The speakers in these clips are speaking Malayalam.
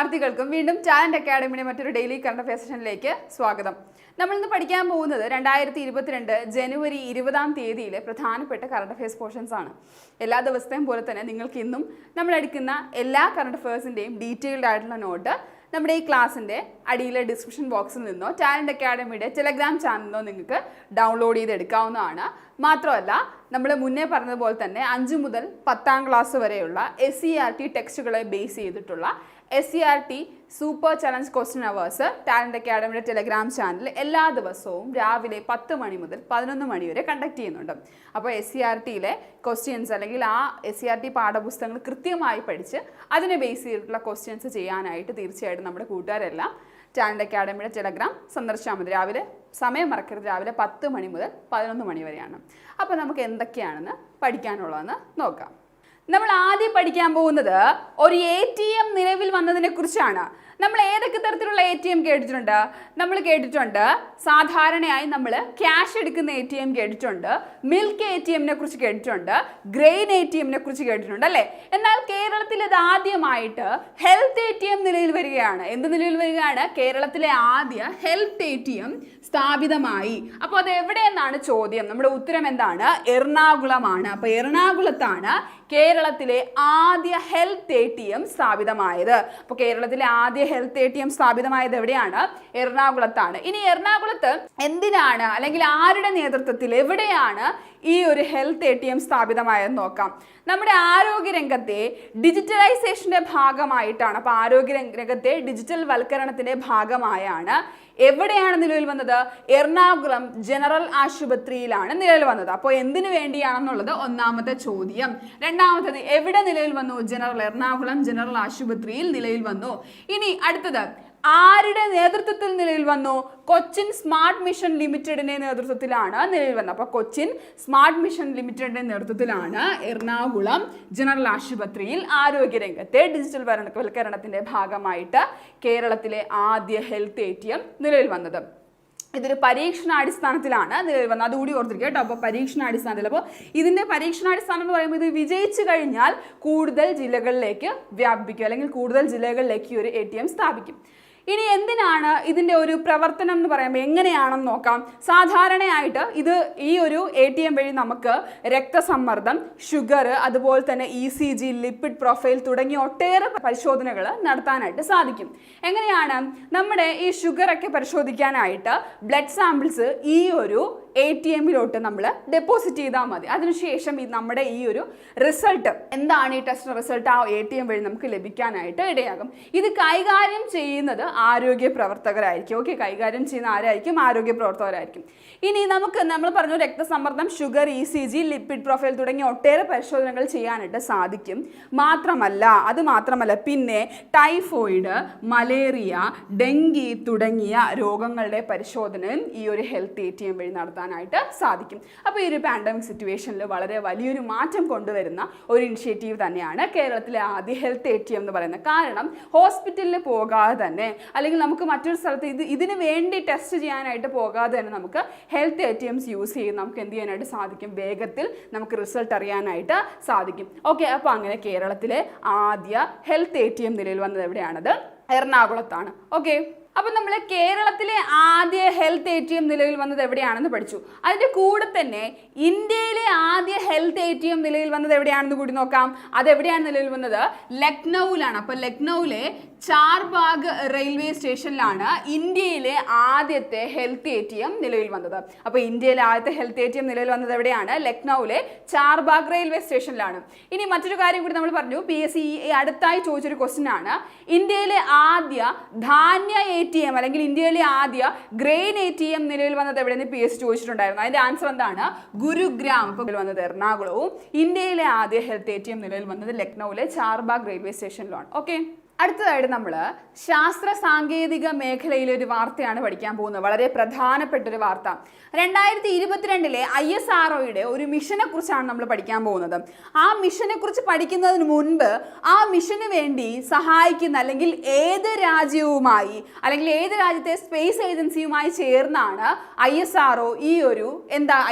വിദ്യാർത്ഥികൾക്കും വീണ്ടും ടാലന്റ് അക്കാഡമിയുടെ മറ്റൊരു ഡെയിലി കറണ്ട് അഫയർ സെഷനിലേക്ക് സ്വാഗതം. നമ്മൾ ഇന്ന് പഠിക്കാൻ പോകുന്നത് 2022 ജനുവരി 20 പ്രധാനപ്പെട്ട കറണ്ട് അഫയേഴ്സ് പോർഷൻസ് ആണ്. എല്ലാ ദിവസത്തെയും പോലെ തന്നെ നിങ്ങൾക്ക് ഇന്നും നമ്മൾ എടുക്കുന്ന എല്ലാ കറണ്ട് അഫയേഴ്സിൻ്റെയും ഡീറ്റെയിൽഡ് ആയിട്ടുള്ള നോട്ട് നമ്മുടെ ഈ ക്ലാസ്സിൻ്റെ അടിയിലെ ഡിസ്ക്രിപ്ഷൻ ബോക്സിൽ നിന്നോ ടാലന്റ് അക്കാഡമിയുടെ ടെലഗ്രാം ചാനലിലോ നിങ്ങൾക്ക് ഡൗൺലോഡ് ചെയ്തെടുക്കാവുന്നതാണ്. മാത്രമല്ല, നമ്മൾ മുന്നേ പറഞ്ഞതുപോലെ തന്നെ 5 മുതൽ 10ാം ക്ലാസ് വരെയുള്ള SCERT ടെക്സ്റ്റുകളെ ബേസ് ചെയ്തിട്ടുള്ള SCERT super challenge question hours talent അക്കാഡമിയുടെ ടെലഗ്രാം ചാനൽ എല്ലാ ദിവസവും രാവിലെ 10 മണി മുതൽ 11 മണി വരെ കണ്ടക്ട് ചെയ്യുന്നുണ്ട്. അപ്പോൾ SCERTയിലെ ക്വസ്റ്റ്യൻസ് അല്ലെങ്കിൽ ആ SCERT പാഠപുസ്തകങ്ങൾ കൃത്യമായി പഠിച്ച് അതിനെ ബേസ് ചെയ്തിട്ടുള്ള ക്വസ്റ്റ്യൻസ് ചെയ്യാനായിട്ട് തീർച്ചയായിട്ടും നമ്മുടെ കൂട്ടുകാരെല്ലാം ടാലന്റ് അക്കാഡമിയുടെ ടെലഗ്രാം സന്ദർശിച്ചാൽ മതി. രാവിലെ സമയം മറക്കരുത്, രാവിലെ 10 മണി മുതൽ 11 മണി വരെയാണ്. അപ്പോൾ നമുക്ക് എന്തൊക്കെയാണെന്ന് പഠിക്കാനുള്ളതെന്ന് നോക്കാം. നമ്മൾ ആദ്യം പഠിക്കാൻ പോകുന്നത് ഒരു ATM നിലവിൽ വന്നതിനെ കുറിച്ചാണ്. നമ്മൾ ഏതൊക്കെ തരത്തിലുള്ള ATM കേട്ടിട്ടുണ്ട്? നമ്മൾ കേട്ടിട്ടുണ്ട് സാധാരണയായി നമ്മൾ ക്യാഷ് എടുക്കുന്ന ATM കേട്ടിട്ടുണ്ട്, മിൽക്ക് ATMനെ കുറിച്ച് കേട്ടിട്ടുണ്ട്, ഗ്രെയിൻ ATMനെ കുറിച്ച് കേട്ടിട്ടുണ്ട് അല്ലേ? എന്നാൽ കേരളത്തിൽ ഇത് ആദ്യമായിട്ട് ഹെൽത്ത് ATM നിലയിൽ വരികയാണ്. എന്ത് നിലയിൽ വരികയാണ്? കേരളത്തിലെ ആദ്യ ഹെൽത്ത് ATM സ്ഥാപിതമായി. അപ്പോൾ അത് എവിടെയെന്നാണ് ചോദ്യം. നമ്മുടെ ഉത്തരം എന്താണ്? എറണാകുളമാണ്. അപ്പോൾ എറണാകുളത്താണ് കേരളത്തിലെ ആദ്യ ഹെൽത്ത് ATM സ്ഥാപിതമായത്. അപ്പോൾ കേരളത്തിലെ ആദ്യ ഹെൽത്ത് ATM സ്ഥാപിതമായത് എവിടെയാണ്? എറണാകുളത്താണ്. ഇനി എറണാകുളത്ത് എന്തിനാണ് അല്ലെങ്കിൽ ആരുടെ നേതൃത്വത്തിൽ എവിടെയാണ് ഈ ഒരു ഹെൽത്ത് ATM സ്ഥാപിതമായെന്ന് നോക്കാം. നമ്മുടെ ആരോഗ്യരംഗത്തെ ഡിജിറ്റലൈസേഷന്റെ ഭാഗമായിട്ടാണ്. അപ്പോൾ ആരോഗ്യരംഗത്തെ ഡിജിറ്റൽ വൽക്കരണത്തിന്റെ ഭാഗമായാണ് എവിടെയാണ് നിലവിൽ വന്നത്? എറണാകുളം ജനറൽ ആശുപത്രിയിലാണ് നിലവിൽ വന്നത്. അപ്പോൾ എന്തിനു വേണ്ടിയാണെന്നുള്ളത് ഒന്നാമത്തെ ചോദ്യം. രണ്ടാമത്തേത് എവിടെ നിലവിൽ വന്നു? എറണാകുളം ജനറൽ ആശുപത്രിയിൽ നിലവിൽ വന്നു. ഇനി അടുത്തത് ആരുടെ നേതൃത്വത്തിൽ നിലവിൽ വന്നു? കൊച്ചിൻ സ്മാർട്ട് മിഷൻ ലിമിറ്റഡിന്റെ നേതൃത്വത്തിലാണ് നിലവിൽ വന്നത്. അപ്പോൾ കൊച്ചിൻ സ്മാർട്ട് മിഷൻ ലിമിറ്റഡിന്റെ നേതൃത്വത്തിലാണ് എറണാകുളം ജനറൽ ആശുപത്രിയിൽ ആരോഗ്യരംഗത്തെ ഡിജിറ്റൽ വൽക്കരണത്തിന്റെ ഭാഗമായിട്ട് കേരളത്തിലെ ആദ്യ ഹെൽത്ത് ATM നിലവിൽ വന്നത്. ഇതൊരു പരീക്ഷണാടിസ്ഥാനത്തിലാണ് നിലവിൽ വന്നത്. അതുകൂടി ഓർത്തിരിക്കുക കേട്ടോ. അപ്പോൾ പരീക്ഷണാടിസ്ഥാനത്തിൽ, അപ്പോൾ ഇതിൻ്റെ പരീക്ഷണാടിസ്ഥാനം എന്ന് പറയുമ്പോൾ ഇത് വിജയിച്ചു കഴിഞ്ഞാൽ കൂടുതൽ ജില്ലകളിലേക്ക് വ്യാപിപ്പിക്കും അല്ലെങ്കിൽ കൂടുതൽ ജില്ലകളിലേക്ക് ഈ ഒരു ATM സ്ഥാപിക്കും. ഇനി എന്തിനാണ് ഇതിൻ്റെ ഒരു പ്രവർത്തനം എന്ന് പറയുമ്പോൾ എങ്ങനെയാണെന്ന് നോക്കാം. സാധാരണയായിട്ട് ഇത് ഈ ഒരു ATM വഴി നമുക്ക് രക്തസമ്മർദ്ദം, ഷുഗർ, അതുപോലെ തന്നെ ECG, ലിപ്പിഡ് പ്രൊഫൈൽ തുടങ്ങിയ ഒട്ടേറെ പരിശോധനകൾ നടത്താനായിട്ട് സാധിക്കും. എങ്ങനെയാണ്? നമ്മുടെ ഈ ഷുഗറൊക്കെ പരിശോധിക്കാനായിട്ട് ബ്ലഡ് സാമ്പിൾസ് ഈ ഒരു ATMയിലോട്ട് നമ്മൾ ഡെപ്പോസിറ്റ് ചെയ്താൽ മതി. അതിനുശേഷം നമ്മുടെ ഈ ഒരു റിസൾട്ട് എന്താണ്, ഈ ടെസ്റ്റ് റിസൾട്ട് ആ ATM വഴി നമുക്ക് ലഭിക്കാനായിട്ട് ഇടയാകും. ഇത് കൈകാര്യം ചെയ്യുന്നത് ആരോഗ്യ പ്രവർത്തകരായിരിക്കും. ഓക്കെ, കൈകാര്യം ചെയ്യുന്ന ആരായിരിക്കും? ആരോഗ്യ പ്രവർത്തകരായിരിക്കും. ഇനി നമ്മൾ പറഞ്ഞു രക്തസമ്മർദ്ദം, ഷുഗർ, ECG, ലിപ്പിഡ് പ്രൊഫൈൽ തുടങ്ങിയ ഒട്ടേറെ പരിശോധനകൾ ചെയ്യാനായിട്ട് സാധിക്കും. അത് മാത്രമല്ല പിന്നെ ടൈഫോയിഡ്, മലേറിയ, ഡെങ്കി തുടങ്ങിയ രോഗങ്ങളുടെ പരിശോധനയും ഈ ഒരു ഹെൽത്ത് ATM വഴി നടത്താനായിട്ട് സാധിക്കും. അപ്പോൾ ഈ ഒരു പാൻഡമിക് സിറ്റുവേഷനിൽ വളരെ വലിയൊരു മാറ്റം കൊണ്ടുവരുന്ന ഒരു ഇനിഷ്യേറ്റീവ് തന്നെയാണ് കേരളത്തിലെ ആദ്യ ഹെൽത്ത് ATM എന്ന് പറയുന്നത്. കാരണം ഹോസ്പിറ്റലിൽ പോകാതെ തന്നെ അല്ലെങ്കിൽ നമുക്ക് മറ്റൊരു സ്ഥലത്ത് ഇതിന് വേണ്ടി ടെസ്റ്റ് ചെയ്യാനായിട്ട് പോകാതെ തന്നെ നമുക്ക് ഹെൽത്ത് ATMs യൂസ് ചെയ്ത് നമുക്ക് എന്ത് ചെയ്യാനായിട്ട് സാധിക്കും? വേഗത്തിൽ നമുക്ക് റിസൾട്ട് അറിയാനായിട്ട് സാധിക്കും. ഓക്കെ, അപ്പോൾ അങ്ങനെ കേരളത്തിലെ ആദ്യ ഹെൽത്ത് ATM നിലയിൽ വന്നത് എവിടെയാണത്? എറണാകുളത്താണ്. ഓക്കെ, അപ്പം നമ്മൾ കേരളത്തിലെ ആദ്യ ഹെൽത്ത് ATM നിലവിൽ വന്നത് എവിടെയാണെന്ന് പഠിച്ചു. അതിൻ്റെ കൂടെ തന്നെ ഇന്ത്യയിലെ ആദ്യ ഹെൽത്ത് ATM നിലവിൽ വന്നത് എവിടെയാണെന്ന് കൂടി നോക്കാം. അതെവിടെയാണ് നിലവിൽ വന്നത്? ലക്നൌവിലാണ്. അപ്പോൾ ലക്നൌവിലെ ചാർബാഗ് റെയിൽവേ സ്റ്റേഷനിലാണ് ഇന്ത്യയിലെ ആദ്യത്തെ ഹെൽത്ത് ATM നിലവിൽ വന്നത്. അപ്പോൾ ഇന്ത്യയിലെ ആദ്യത്തെ ഹെൽത്ത് ATM നിലവിൽ വന്നത് എവിടെയാണ്? ലക്നൌവിലെ ചാർബാഗ് റെയിൽവേ സ്റ്റേഷനിലാണ്. ഇനി മറ്റൊരു കാര്യം കൂടി നമ്മൾ പറഞ്ഞു, PSC അടുത്തായി ചോദിച്ചൊരു ക്വസ്റ്റ്യൻ ആണ്. ഇന്ത്യയിലെ ആദ്യ ധാന്യ ATM അല്ലെങ്കിൽ ഇന്ത്യയിലെ ആദ്യ ഗ്രെയിൻ ATM നിലവിൽ വന്നത് എവിടെയെന്ന് PSC ചോദിച്ചിട്ടുണ്ടായിരുന്നു. അതിന്റെ ആൻസർ എന്താണ്? ഗുരുഗ്രാം. ഇപ്പോൾ വന്നത് എറണാകുളവും ഇന്ത്യയിലെ ആദ്യ ഹെൽത്ത് ATM നിലവിൽ വന്നത് ലക്നൌവിലെ ചാർബാഗ് റെയിൽവേ സ്റ്റേഷനിലാണ്. ഓക്കെ, അടുത്തതായിട്ട് നമ്മൾ ശാസ്ത്ര സാങ്കേതിക മേഖലയിലെ ഒരു വാർത്തയാണ് പഠിക്കാൻ പോകുന്നത്. വളരെ പ്രധാനപ്പെട്ട ഒരു വാർത്ത. 2022 ISROയുടെ ഒരു മിഷനെ കുറിച്ചാണ് നമ്മൾ പഠിക്കാൻ പോകുന്നത്. ആ മിഷനെ കുറിച്ച് പഠിക്കുന്നതിന് മുൻപ് ആ മിഷന് വേണ്ടി സഹായിക്കുന്ന അല്ലെങ്കിൽ ഏത് രാജ്യവുമായി അല്ലെങ്കിൽ ഏത് രാജ്യത്തെ സ്പേസ് ഏജൻസിയുമായി ചേർന്നാണ് ISRO ഈ ഒരു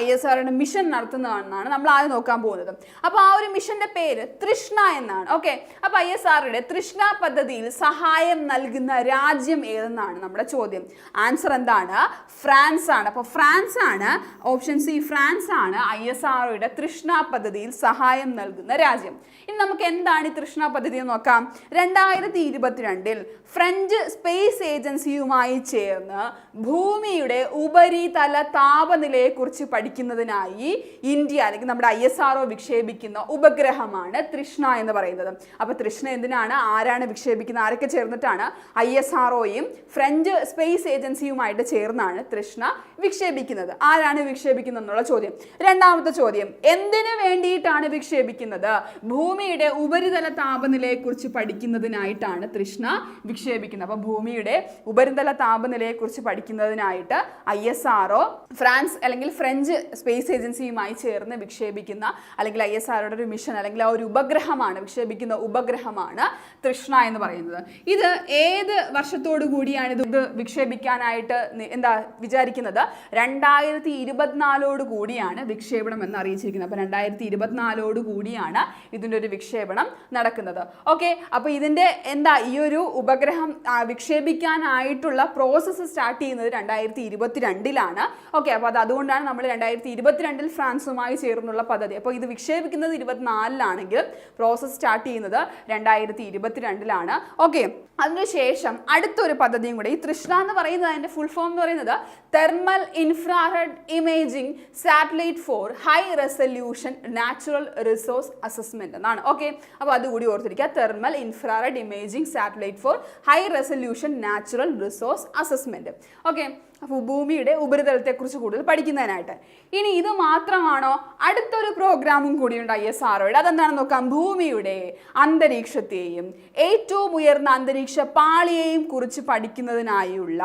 ISROയുടെ മിഷൻ നടത്തുന്നതെന്നാണ് നമ്മൾ ആദ്യം നോക്കാൻ പോകുന്നത്. അപ്പോൾ ആ ഒരു മിഷന്റെ പേര് തൃഷ്ണ എന്നാണ്. ഓക്കെ, അപ്പോൾ ISROയുടെ തൃഷ്ണ പദ്ധതി പദ്ധതിയിൽ സഹായം നൽകുന്ന രാജ്യം ഏതെന്നാണ് നമ്മുടെ ചോദ്യം. ആൻസർ എന്താണ്? ഫ്രാൻസ് ആണ്. അപ്പോൾ ഫ്രാൻസ് ആണ്, ഓപ്ഷൻ സി ഫ്രാൻസ് ആണ് ISROയുടെ തൃഷ്ണ പദ്ധതിയിൽ സഹായം നൽകുന്ന രാജ്യം. ഇനി നമുക്ക് എന്താണ് ഈ തൃഷ്ണ പദ്ധതി എന്ന് നോക്കാം. 2022 ഫ്രഞ്ച് സ്പേസ് ഏജൻസിയുമായി ചേർന്ന് ഭൂമിയുടെ ഉപരിതല താപനിലയെക്കുറിച്ച് പഠിക്കുന്നതിനായി ഇന്ത്യ അല്ലെങ്കിൽ നമ്മുടെ ISRO വിക്ഷേപിക്കുന്ന ഉപഗ്രഹമാണ് തൃഷ്ണ എന്ന് പറയുന്നത്. അപ്പോൾ തൃഷ്ണ എന്തിനാണ്, ആരാണ് വിക്ഷേപിക്കുന്നത്, ആരൊക്കെ ചേർന്നിട്ടാണ്? ISROയും ഫ്രഞ്ച് സ്പേസ് ഏജൻസിയുമായിട്ട് ചേർന്നാണ് തൃഷ്ണ വിക്ഷേപിക്കുന്നത്. ആരാണ് വിക്ഷേപിക്കുന്നത് എന്നുള്ള ചോദ്യം. രണ്ടാമത്തെ ചോദ്യം, എന്തിനു വേണ്ടിയിട്ടാണ് വിക്ഷേപിക്കുന്നത്? ഭൂമിയുടെ ഉപരിതല താപനിലയെക്കുറിച്ച് പഠിക്കുന്നതിനായിട്ടാണ് തൃഷ്ണ വിക്ഷേപിക്കുന്നത്. അപ്പോൾ ഭൂമിയുടെ ഉപരിതല താപനിലയെക്കുറിച്ച് പഠിക്കുന്നതിനായിട്ട് ISRO ഫ്രാൻസ് അല്ലെങ്കിൽ ഫ്രഞ്ച് സ്പേസ് ഏജൻസിയുമായി ചേർന്ന് വിക്ഷേപിക്കുന്ന അല്ലെങ്കിൽ ISROയുടെ ഒരു മിഷൻ അല്ലെങ്കിൽ ആ ഒരു ഉപഗ്രഹമാണ്, വിക്ഷേപിക്കുന്ന ഉപഗ്രഹമാണ് തൃഷ്ണ എന്ന് പറയുന്നത്. ഇത് ഏത് വർഷത്തോടു കൂടിയാണ് ഇത് വിക്ഷേപിക്കാനായിട്ട് എന്താ വിചാരിക്കുന്നത്? 2024 കൂടിയാണ് വിക്ഷേപണം എന്ന് അറിയിച്ചിരിക്കുന്നത്. അപ്പോൾ 2024 കൂടിയാണ് ഇതിൻ്റെ ഒരു വിക്ഷേപണം നടക്കുന്നത്. ഓക്കെ, അപ്പോൾ ഇതിൻ്റെ എന്താ ഈ ഒരു ഉപഗ്രഹം വിക്ഷേപിക്കാനായിട്ടുള്ള പ്രോസസ്സ് സ്റ്റാർട്ട് ചെയ്യുന്നത് 2022 ഓക്കെ, അപ്പോൾ അതുകൊണ്ടാണ് നമ്മൾ 2022 ഫ്രാൻസുമായി ചേർന്നുള്ള പദ്ധതി. അപ്പോൾ ഇത് വിക്ഷേപിക്കുന്നത് 2024 പ്രോസസ്സ് സ്റ്റാർട്ട് ചെയ്യുന്നത് 2022 ഓക്കെ. അതിനുശേഷം അടുത്തൊരു പദ്ധതിയും കൂടെ, ഈ തൃഷ്ണ എന്ന് പറയുന്നത് അതിൻ്റെ ഫുൾ ഫോം എന്ന് പറയുന്നത് thermal infrared imaging satellite for high resolution natural resource assessment എന്നാണ്. ഓക്കെ, അപ്പോൾ അതുകൂടി ഓർത്തിരിക്കുക, thermal infrared imaging satellite for high resolution natural resource assessment. Okay, അപ്പോൾ ഭൂമിയുടെ ഉപരിതലത്തെക്കുറിച്ച് കൂടുതൽ പഠിക്കുന്നതിനായിട്ട്. ഇനി ഇത് മാത്രമാണോ? അടുത്തൊരു പ്രോഗ്രാമും കൂടിയുണ്ട് ISROയുടെ. അതെന്താണെന്ന് നോക്കാം. ഭൂമിയുടെ അന്തരീക്ഷത്തെയും ഏറ്റവും ഉയർന്ന അന്തരീക്ഷ പാളിയെയും കുറിച്ച് പഠിക്കുന്നതിനായുള്ള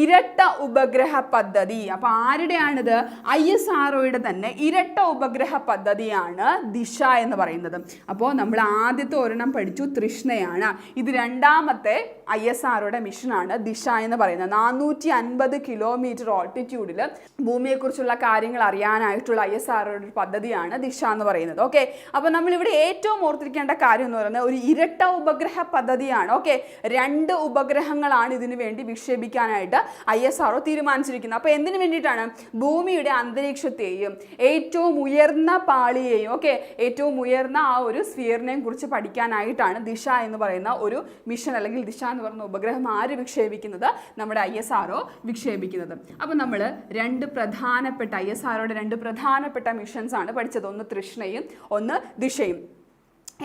ഇരട്ട ഉപഗ്രഹ പദ്ധതി. അപ്പോൾ ആരുടെയാണിത്? ISROയുടെ തന്നെ ഇരട്ട ഉപഗ്രഹ പദ്ധതിയാണ് ദിശ എന്ന് പറയുന്നത്. അപ്പോൾ നമ്മൾ ആദ്യത്തെ ഒരെണ്ണം പഠിച്ചു, തൃഷ്ണയാണ്. ഇത് രണ്ടാമത്തെ ISROയുടെ മിഷനാണ് ദിശ എന്ന് പറയുന്നത്. 450 കിലോമീറ്റർ ഓൾട്ടിറ്റ്യൂഡിൽ ഭൂമിയെക്കുറിച്ചുള്ള കാര്യങ്ങൾ അറിയാനായിട്ടുള്ള ISROയുടെ ഒരു പദ്ധതിയാണ് ദിശ എന്ന് പറയുന്നത്. ഓക്കെ, അപ്പോൾ നമ്മളിവിടെ ഏറ്റവും ഓർത്തിരിക്കേണ്ട കാര്യം എന്ന് പറയുന്നത് ഒരു ഇരട്ട ഉപഗ്രഹ പദ്ധതിയാണ്. ഓക്കെ, 2 ഉപഗ്രഹങ്ങളാണ് ഇതിനു വേണ്ടി വിക്ഷേപിക്കാനായിട്ട് ISRO തീരുമാനിച്ചിരിക്കുന്നത്. അപ്പോൾ എന്തിനു വേണ്ടിയിട്ടാണ്? ഭൂമിയുടെ അന്തരീക്ഷത്തെയും ഏറ്റവും ഉയർന്ന പാളിയെയും ഓക്കെ ഏറ്റവും ഉയർന്ന ആ ഒരു സ്ഫിയറിനെയും കുറിച്ച് പഠിക്കാനായിട്ടാണ് ദിശ എന്ന് പറയുന്ന ഒരു മിഷൻ അല്ലെങ്കിൽ ദിശ എന്ന് പറയുന്ന ഉപഗ്രഹം ആര് വിക്ഷേപിക്കുന്നത്? നമ്മുടെ ISRO വിക്ഷേപിക്കുന്നത്. അപ്പോൾ നമ്മൾ ISROയുടെ 2 പ്രധാനപ്പെട്ട മിഷൻസ് ആണ് പഠിച്ചത്. ഒന്ന് തൃഷ്ണയും ഒന്ന് ദിശയും.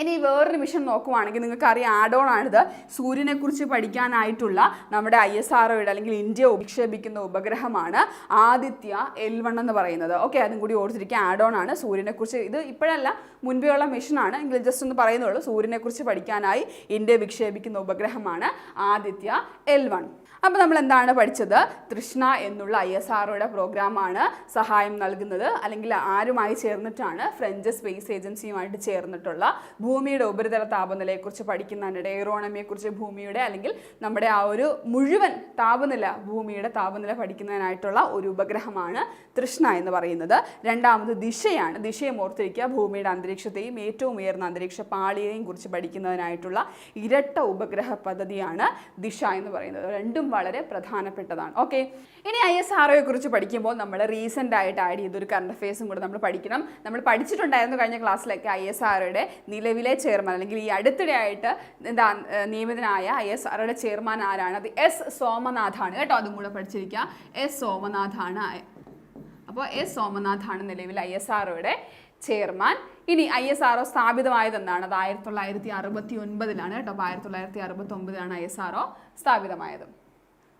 ഇനി വേറൊരു മിഷൻ നോക്കുവാണെങ്കിൽ നിങ്ങൾക്ക് അറിയാം, ആഡ് ഓൺ ആണിത്. സൂര്യനെക്കുറിച്ച് പഠിക്കാനായിട്ടുള്ള നമ്മുടെ ISROയുടെ അല്ലെങ്കിൽ ഇന്ത്യ വിക്ഷേപിക്കുന്ന ഉപഗ്രഹമാണ് ആദിത്യ L1 എന്ന് പറയുന്നത്. ഓക്കെ, അതും കൂടി ഓർത്തിരിക്കുക, ആഡ് ഓൺ ആണ്. സൂര്യനെക്കുറിച്ച് ഇത് ഇപ്പോഴല്ല, മുൻപേ ഉള്ള മിഷനാണ് എങ്കിൽ ജസ്റ്റ് ഒന്ന് പറയുന്നുള്ളൂ. സൂര്യനെക്കുറിച്ച് പഠിക്കാനായി ഇന്ത്യ വിക്ഷേപിക്കുന്ന ഉപഗ്രഹമാണ് ആദിത്യ L1. അപ്പോൾ നമ്മൾ എന്താണ് പഠിച്ചത്? തൃഷ്ണ എന്നുള്ള ISROയുടെ പ്രോഗ്രാമാണ് സഹായം നൽകുന്നത്, അല്ലെങ്കിൽ ആരുമായി ചേർന്നിട്ടാണ്? ഫ്രഞ്ച് സ്പേസ് ഏജൻസിയുമായിട്ട് ചേർന്നിട്ടുള്ള ഭൂമിയുടെ ഉപരിതല താപനിലയെക്കുറിച്ച് പഠിക്കുന്നതിനിടെ എയറോണമിയെക്കുറിച്ച് ഭൂമിയുടെ അല്ലെങ്കിൽ നമ്മുടെ ആ ഒരു മുഴുവൻ താപനില, ഭൂമിയുടെ താപനില പഠിക്കുന്നതിനായിട്ടുള്ള ഒരു ഉപഗ്രഹമാണ് തൃഷ്ണ എന്ന് പറയുന്നത്. രണ്ടാമത് ദിശയാണ്. ദിശയും ഓർത്തിരിക്കുക, ഭൂമിയുടെ അന്തരീക്ഷത്തെയും ഏറ്റവും ഉയർന്ന അന്തരീക്ഷ പാളിയെയും കുറിച്ച് പഠിക്കുന്നതിനായിട്ടുള്ള ഇരട്ട ഉപഗ്രഹ പദ്ധതിയാണ് ദിശ എന്ന് പറയുന്നത്. രണ്ടും വളരെ പ്രധാനപ്പെട്ടതാണ്. ഓക്കെ, ഇനി ISROയെ കുറിച്ച് പഠിക്കുമ്പോൾ നമ്മൾ റീസെൻ്റ് ആയിട്ട് ആഡ് ചെയ്തൊരു കറണ്ട് അഫയേഴ്സും കൂടെ നമ്മൾ പഠിക്കണം. നമ്മൾ പഠിച്ചിട്ടുണ്ടായിരുന്നു കഴിഞ്ഞ ക്ലാസ്സിലൊക്കെ ISROയുടെ നിലവിലെ ചെയർമാൻ അല്ലെങ്കിൽ ഈ അടുത്തിടെ ആയിട്ട് നിയമിതനായ ISROയുടെ ചെയർമാൻ ആരാണ്? അത് S സോമനാഥാണ് കേട്ടോ. അതും കൂടെ പഠിച്ചിരിക്കുക, S സോമനാഥാണ്. അപ്പോൾ S സോമനാഥാണ് നിലവിൽ ISROയുടെ ചെയർമാൻ. ഇനി ISRO സ്ഥാപിതമായത് എന്താണ്? അത് 1969 കേട്ടോ. അപ്പോൾ 1969 ISRO സ്ഥാപിതമായത്.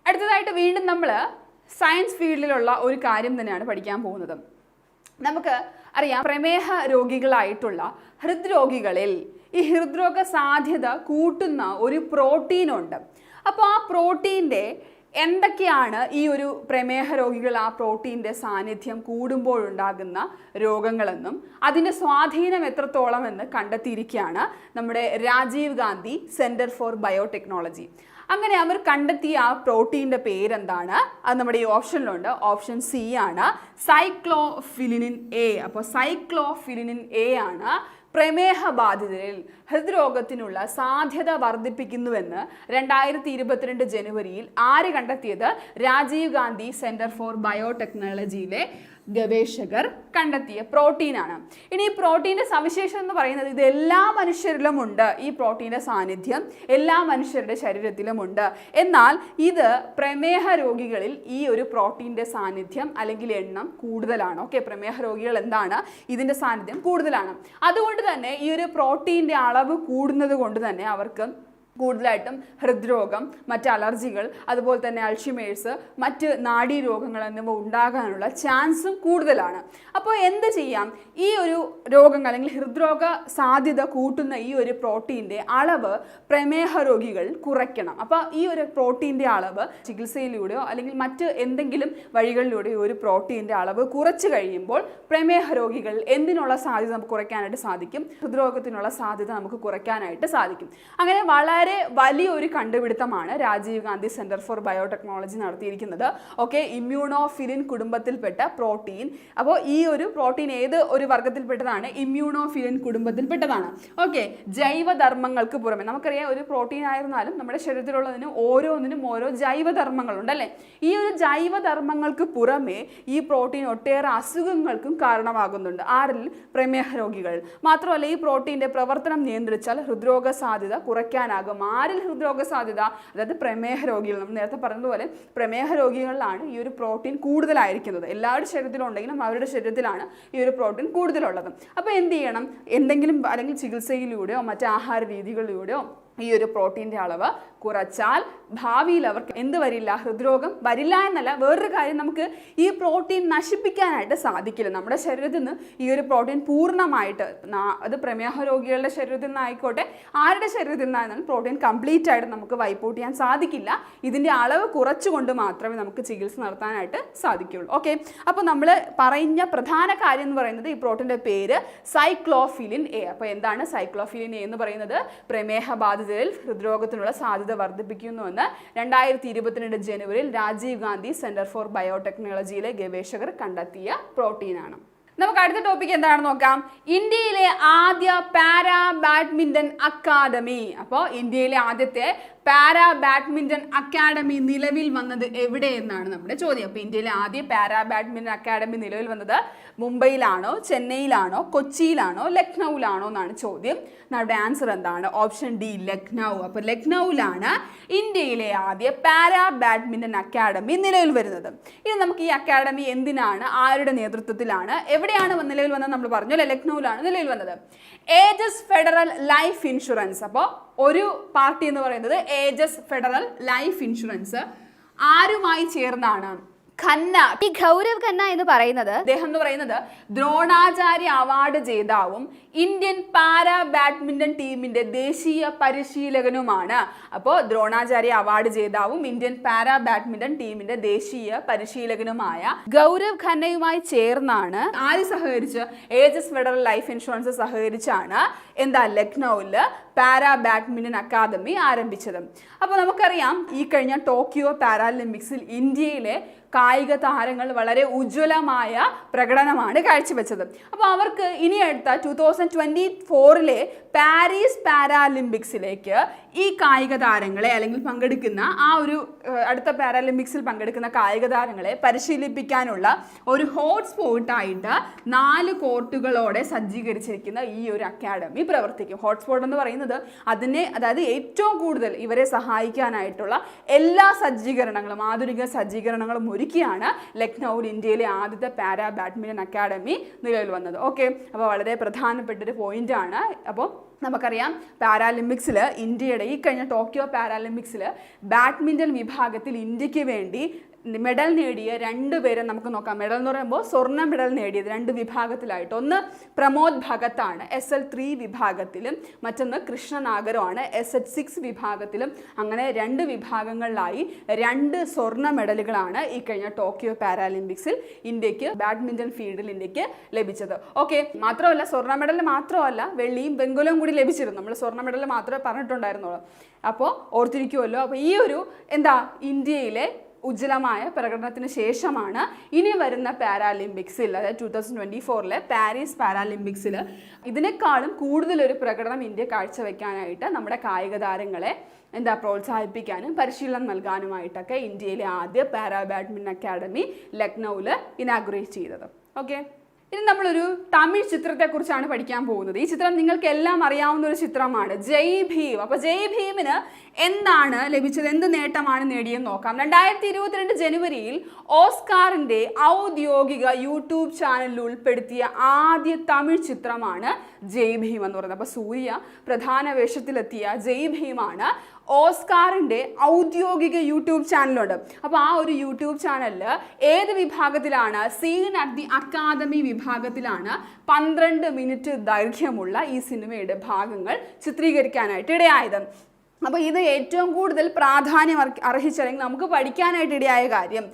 അടുത്തതായിട്ട് വീണ്ടും നമ്മൾ സയൻസ് ഫീൽഡിലുള്ള ഒരു കാര്യം തന്നെയാണ് പഠിക്കാൻ പോകുന്നത്. നമുക്ക് അറിയാം, പ്രമേഹ രോഗികളായിട്ടുള്ള ഹൃദ്രോഗികളിൽ ഈ ഹൃദ്രോഗ സാധ്യത കൂട്ടുന്ന ഒരു പ്രോട്ടീനുണ്ട്. അപ്പോൾ ആ പ്രോട്ടീൻ്റെ എന്തൊക്കെയാണ് ഈ ഒരു പ്രമേഹ രോഗികൾ ആ പ്രോട്ടീൻ്റെ സാന്നിധ്യം കൂടുമ്പോഴുണ്ടാകുന്ന രോഗങ്ങളെന്നും അതിൻ്റെ സ്വാധീനം എത്രത്തോളം എന്ന് കണ്ടെത്തിയിരിക്കുകയാണ് നമ്മുടെ Rajiv Gandhi centre for biotechnology. അങ്ങനെ അവർ കണ്ടെത്തിയ ആ പ്രോട്ടീൻ്റെ പേരെന്താണ്? അത് നമ്മുടെ ഈ ഓപ്ഷനിലുണ്ട്. ഓപ്ഷൻ സി ആണ് സൈക്ലോഫിലിനിൻ എ. അപ്പോൾ സൈക്ലോഫിലിനിൻ എ ആണ് പ്രമേഹ ബാധിതരിൽ ഹൃദ്രോഗത്തിനുള്ള സാധ്യത വർദ്ധിപ്പിക്കുന്നുവെന്ന് 2022 ജനുവരിയിൽ ആര് കണ്ടെത്തിയത്? രാജീവ് ഗാന്ധി സെന്റർ ഫോർ ബയോടെക്നോളജിയിലെ ഗവേഷകർ കണ്ടെത്തിയ പ്രോട്ടീനാണ്. ഇനി ഈ പ്രോട്ടീൻ്റെ സവിശേഷത എന്ന് പറയുന്നത് ഇത് എല്ലാ മനുഷ്യരിലും ഉണ്ട്. ഈ പ്രോട്ടീൻ്റെ സാന്നിധ്യം എല്ലാ മനുഷ്യരുടെ ശരീരത്തിലുമുണ്ട്. എന്നാൽ ഇത് പ്രമേഹ രോഗികളിൽ ഈ ഒരു പ്രോട്ടീൻ്റെ സാന്നിധ്യം അല്ലെങ്കിൽ എണ്ണം കൂടുതലാണ്. ഓക്കെ, പ്രമേഹ രോഗികൾ എന്താണ്, ഇതിൻ്റെ സാന്നിധ്യം കൂടുതലാണ്. അതുകൊണ്ട് തന്നെ ഈ ഒരു പ്രോട്ടീൻ്റെ അളവ് കൂടുന്നത് കൊണ്ട് തന്നെ അവർക്ക് കൂടുതലായിട്ടും ഹൃദ്രോഗം, മറ്റ് അലർജികൾ, അതുപോലെ തന്നെ അൾഷിമേഴ്സ്, മറ്റ് നാഡീരോഗങ്ങൾ എന്നിവ ഉണ്ടാകാനുള്ള ചാൻസും കൂടുതലാണ്. അപ്പോൾ എന്ത് ചെയ്യാം? ഈ ഒരു രോഗങ്ങൾ അല്ലെങ്കിൽ ഹൃദ്രോഗ സാധ്യത കൂട്ടുന്ന ഈ ഒരു പ്രോട്ടീൻ്റെ അളവ് പ്രമേഹ രോഗികൾ കുറയ്ക്കണം. അപ്പോൾ ഈ ഒരു പ്രോട്ടീൻ്റെ അളവ് ചികിത്സയിലൂടെയോ അല്ലെങ്കിൽ മറ്റ് എന്തെങ്കിലും വഴികളിലൂടെയോ ഒരു പ്രോട്ടീൻ്റെ അളവ് കുറച്ച് കഴിയുമ്പോൾ പ്രമേഹ രോഗികൾ എന്തിനുള്ള സാധ്യത നമുക്ക് കുറയ്ക്കാനായിട്ട് സാധിക്കും? ഹൃദ്രോഗത്തിനുള്ള സാധ്യത നമുക്ക് കുറയ്ക്കാനായിട്ട് സാധിക്കും. അങ്ങനെ വളരെ വലിയൊരു കണ്ടുപിടുത്തമാണ് Rajiv Gandhi centre for biotechnology നടത്തിയിരിക്കുന്നത്. ഓക്കെ, ഇമ്മ്യൂണോഫിലിൻ കുടുംബത്തിൽപ്പെട്ട പ്രോട്ടീൻ. അപ്പോൾ ഈ ഒരു പ്രോട്ടീൻ ഏത് ഒരു വർഗത്തിൽപ്പെട്ടതാണ്? ഇമ്മ്യൂണോഫിലിൻ കുടുംബത്തിൽപ്പെട്ടതാണ്. ഓക്കെ, ജൈവധർമ്മങ്ങൾക്ക് പുറമെ നമുക്കറിയാം ഒരു പ്രോട്ടീൻ ആയിരുന്നാലും നമ്മുടെ ശരീരത്തിലുള്ളതിന് ഓരോന്നിനും ഓരോ ജൈവധർമ്മങ്ങളുണ്ട് അല്ലേ? ഈ ഒരു ജൈവധർമ്മങ്ങൾക്ക് പുറമെ ഈ പ്രോട്ടീൻ ഒട്ടേറെ അസുഖങ്ങൾക്കും കാരണമാകുന്നുണ്ട്. ആരിൽ? പ്രമേഹ രോഗികൾ. മാത്രമല്ല ഈ പ്രോട്ടീൻ്റെ പ്രവർത്തനം നിയന്ത്രിച്ചാൽ ഹൃദ്രോഗ സാധ്യത കുറയ്ക്കാനാകും. ആരിൽ ഹൃദ്രോഗ സാധ്യത? അതായത് പ്രമേഹ രോഗികൾ. നമ്മൾ നേരത്തെ പറഞ്ഞതുപോലെ പ്രമേഹ രോഗികളിലാണ് ഈ ഒരു പ്രോട്ടീൻ കൂടുതലായിരിക്കുന്നത്. എല്ലാവരുടെ ശരീരത്തിലും ഉണ്ടെങ്കിലും അവരുടെ ശരീരത്തിലാണ് ഈ ഒരു പ്രോട്ടീൻ കൂടുതലുള്ളത്. അപ്പോൾ എന്ത് ചെയ്യണം? എന്തെങ്കിലും അല്ലെങ്കിൽ ചികിത്സയിലൂടെയോ മറ്റ് ആഹാര രീതികളിലൂടെയോ ഈ ഒരു പ്രോട്ടീൻ്റെ അളവ് കുറച്ചാൽ ഭാവിയിൽ അവർക്ക് എന്ത് വരില്ല? ഹൃദ്രോഗം വരില്ല എന്നല്ല, വേറൊരു കാര്യം, നമുക്ക് ഈ പ്രോട്ടീൻ നശിപ്പിക്കാനായിട്ട് സാധിക്കില്ല. നമ്മുടെ ശരീരത്തിൽ നിന്ന് ഈ ഒരു പ്രോട്ടീൻ പൂർണ്ണമായിട്ട്, അത് പ്രമേഹ രോഗികളുടെ ശരീരത്തിൽ നിന്നായിക്കോട്ടെ ആരുടെ ശരീരത്തിൽ നിന്നായിരുന്നാലും പ്രോട്ടീൻ കംപ്ലീറ്റ് ആയിട്ട് നമുക്ക് വൈപ്പ് ഔട്ട് ചെയ്യാൻ സാധിക്കില്ല. ഇതിൻ്റെ അളവ് കുറച്ചുകൊണ്ട് മാത്രമേ നമുക്ക് ചികിത്സ നടത്താനായിട്ട് സാധിക്കുകയുള്ളൂ. ഓക്കെ, അപ്പോൾ നമ്മൾ പറഞ്ഞ പ്രധാന കാര്യം എന്ന് പറയുന്നത് ഈ പ്രോട്ടീൻ്റെ പേര് സൈക്ലോഫിലിൻ എ. അപ്പോൾ എന്താണ് സൈക്ലോഫിലിൻ എ എന്ന് പറയുന്നത്? പ്രമേഹ ബാധിതരിൽ ഹൃദ്രോഗത്തിനുള്ള സാധ്യത വർദ്ധിപ്പിക്കുന്നുവെന്ന് 2022 ജനുവരിയിൽ രാജീവ് ഗാന്ധി സെന്റർ ഫോർ ബയോടെക്നോളജിയിലെ ഗവേഷകർ കണ്ടെത്തിയ പ്രോട്ടീനാണ്. നമുക്ക് അടുത്ത ടോപ്പിക് എന്താണെന്ന് നോക്കാം. ഇന്ത്യയിലെ ആദ്യ പാരാ ബാഡ്മിന്റൺ അക്കാദമി. അപ്പോൾ ഇന്ത്യയിലെ ആദ്യത്തെ പാരാ ബാഡ്മിന്റൺ അക്കാഡമി നിലവിൽ വന്നത് എവിടെ എന്നാണ് നമ്മുടെ ചോദ്യം. അപ്പോൾ ഇന്ത്യയിലെ ആദ്യ പാരാ ബാഡ്മിന്റൺ അക്കാഡമി നിലവിൽ വന്നത് മുംബൈയിലാണോ, ചെന്നൈയിലാണോ, കൊച്ചിയിലാണോ, ലക്നൌവിലാണോ എന്നാണ് ചോദ്യം. നമ്മുടെ ആൻസർ എന്താണ്? Option D, Lucknow. അപ്പോൾ ലക്നൌവിലാണ് ഇന്ത്യയിലെ ആദ്യ പാരാ ബാഡ്മിന്റൺ അക്കാഡമി നിലവിൽ വരുന്നത്. ഇനി നമുക്ക് ഈ അക്കാഡമി എന്തിനാണ്, ആരുടെ നേതൃത്വത്തിലാണ്, എവിടെയാണ് നിലവിൽ വന്നത് നമ്മൾ പറഞ്ഞു അല്ലെ? ലക്നൌവിലാണ് നിലവിൽ വന്നത്. Ages federal life insurance. അപ്പോൾ ഒരു പാർട്ടി എന്ന് പറയുന്നത് ഏജസ് ഫെഡറൽ ലൈഫ് ഇൻഷുറൻസ് ആരുമായി ചേർന്നാണ്? ഖന്ന. ഈ ഗൗരവ് ഖന്ന എന്ന് പറയുന്നത്, അദ്ദേഹം എന്ന് പറയുന്നത് ദ്രോണാചാര്യ അവാർഡ് ജേതാവും ഇന്ത്യൻ പാരാ ബാഡ്മിന്റൺ ടീമിന്റെ ദേശീയ പരിശീലകനുമാണ്. അപ്പോൾ ദ്രോണാചാര്യ അവാർഡ് ജേതാവും ഇന്ത്യൻ പാരാ ബാഡ്മിന്റൺ ടീമിന്റെ ദേശീയ പരിശീലകനുമായ ഗൗരവ് ഖന്നയുമായി ചേർന്നാണ് ആര് സഹകരിച്ച്? ഏജസ് ഫെഡറൽ ലൈഫ് ഇൻഷുറൻസ് സഹകരിച്ചാണ് ലക്നൌവിൽ പാരാ ബാഡ്മിന്റൺ അക്കാദമി ആരംഭിച്ചത്. അപ്പോൾ നമുക്കറിയാം ഈ കഴിഞ്ഞ ടോക്കിയോ പാരാലിമ്പിക്സിൽ ഇന്ത്യയിലെ കായിക താരങ്ങൾ വളരെ ഉജ്ജ്വലമായ പ്രകടനമാണ് കാഴ്ചവെച്ചത്. അപ്പോൾ അവർക്ക് ഇനി അടുത്ത 2024 പാരീസ് പാരാലിമ്പിക്സിലേക്ക് ഈ കായിക താരങ്ങളെ അല്ലെങ്കിൽ പങ്കെടുക്കുന്ന ആ ഒരു അടുത്ത പാരാലിമ്പിക്സിൽ പങ്കെടുക്കുന്ന കായിക താരങ്ങളെ പരിശീലിപ്പിക്കാനുള്ള ഒരു ഹോട്ട്സ്പോട്ടായിട്ട് 4 കോർട്ടുകളോടെ സജ്ജീകരിച്ചിരിക്കുന്ന ഈ ഒരു അക്കാഡമി പ്രവർത്തിക്കും. ഹോട്ട്സ്പോട്ട് എന്ന് പറയുന്നത് അതായത് ഏറ്റവും കൂടുതൽ ഇവരെ സഹായിക്കാനായിട്ടുള്ള എല്ലാ സജ്ജീകരണങ്ങളും, ആധുനിക സജ്ജീകരണങ്ങളും ഒരുക്കിയാണ് ലക്നൌവിൽ ഇന്ത്യയിലെ ആദ്യത്തെ പാരാ ബാഡ്മിന്റൺ അക്കാഡമി നിലവിൽ വന്നത്. ഓക്കെ, അപ്പോൾ വളരെ പ്രധാനപ്പെട്ടൊരു പോയിന്റാണ്. അപ്പോൾ നമുക്കറിയാം പാരാലിമ്പിക്സിൽ ഇന്ത്യയുടെ ഈ കഴിഞ്ഞ ടോക്കിയോ പാരാലിമ്പിക്സിൽ ബാഡ്മിന്റൺ വിഭാഗത്തിൽ ഇന്ത്യക്ക് വേണ്ടി മെഡൽ നേടിയ 2 പേരെ നമുക്ക് നോക്കാം. മെഡൽ എന്ന് പറയുമ്പോൾ സ്വർണ്ണ മെഡൽ നേടിയത് 2 വിഭാഗത്തിലായിട്ട്. ഒന്ന് പ്രമോദ് ഭഗത്താണ് SL3 വിഭാഗത്തിലും, മറ്റൊന്ന് കൃഷ്ണനാഗരമാണ് SH6 വിഭാഗത്തിലും. അങ്ങനെ 2 വിഭാഗങ്ങളിലായി 2 സ്വർണ്ണ മെഡലുകളാണ് ഈ കഴിഞ്ഞ ടോക്കിയോ പാരാലിമ്പിക്സിൽ ഇന്ത്യക്ക് ബാഡ്മിന്റൺ ഫീൽഡിൽ ഇന്ത്യക്ക് ലഭിച്ചത്. ഓക്കെ, മാത്രമല്ല സ്വർണ്ണ മെഡൽ മാത്രമല്ല വെള്ളിയും വെങ്കലവും കൂടി ലഭിച്ചിരുന്നു. നമ്മൾ സ്വർണ്ണ മെഡൽ മാത്രമേ പറഞ്ഞിട്ടുണ്ടായിരുന്നുള്ളൂ. അപ്പോൾ ഓർത്തിരിക്കുമല്ലോ. അപ്പോൾ ഈ ഒരു ഇന്ത്യയിലെ ഉജ്ജ്വലമായ പ്രകടനത്തിന് ശേഷമാണ് ഇനി വരുന്ന പാരാലിമ്പിക്സിൽ, അതായത് 2024 പാരീസ് പാരാലിമ്പിക്സിൽ ഇതിനേക്കാളും കൂടുതലൊരു പ്രകടനം ഇന്ത്യ കാഴ്ചവെക്കാനായിട്ട് നമ്മുടെ കായിക താരങ്ങളെ പ്രോത്സാഹിപ്പിക്കാനും പരിശീലനം നൽകാനുമായിട്ടൊക്കെ ഇന്ത്യയിലെ ആദ്യ പാരാ ബാഡ്മിൻ്റൺ അക്കാഡമി ലക്നൌവിൽ ഇനാഗുറേറ്റ് ചെയ്തത്. ഓക്കെ, ഇനി നമ്മളൊരു തമിഴ് ചിത്രത്തെക്കുറിച്ചാണ് പഠിക്കാൻ പോകുന്നത്. ഈ ചിത്രം നിങ്ങൾക്ക് എല്ലാം അറിയാവുന്ന ഒരു ചിത്രമാണ്, ജയ് ഭീം. അപ്പോൾ ജയ് ഭീമിന് എന്താണ് ലഭിച്ചത്, എന്ത് നേട്ടമാണ് നേടിയെന്ന് നോക്കാം. 2022 ജനുവരിയിൽ ഓസ്കാറിൻ്റെ ഔദ്യോഗിക യൂട്യൂബ് ചാനലിൽ ഉൾപ്പെടുത്തിയ ആദ്യ തമിഴ് ചിത്രമാണ് ജയ് ഭീം എന്ന് പറയുന്നത്. അപ്പോൾ സൂര്യ പ്രധാന വേഷത്തിലെത്തിയ ജയ് ഭീമാണ് ഓസ്കാറിൻ്റെ ഔദ്യോഗിക യൂട്യൂബ് ചാനലുണ്ട്. അപ്പോൾ ആ ഒരു യൂട്യൂബ് ചാനലിൽ ഏത് വിഭാഗത്തിലാണ്, സീൻ അറ്റ് ദി അക്കാദമി വിഭാഗത്തിലാണ് 12 മിനിറ്റ് ദൈർഘ്യമുള്ള ഈ സിനിമയുടെ ഭാഗങ്ങൾ ചിത്രീകരിക്കാനായിട്ട് ഇടയായത്. അപ്പോൾ ഇത് ഏറ്റവും കൂടുതൽ പ്രാധാന്യം അർഹിച്ച, അല്ലെങ്കിൽ നമുക്ക് പഠിക്കാനായിട്ട് ഇടയായ കാര്യം,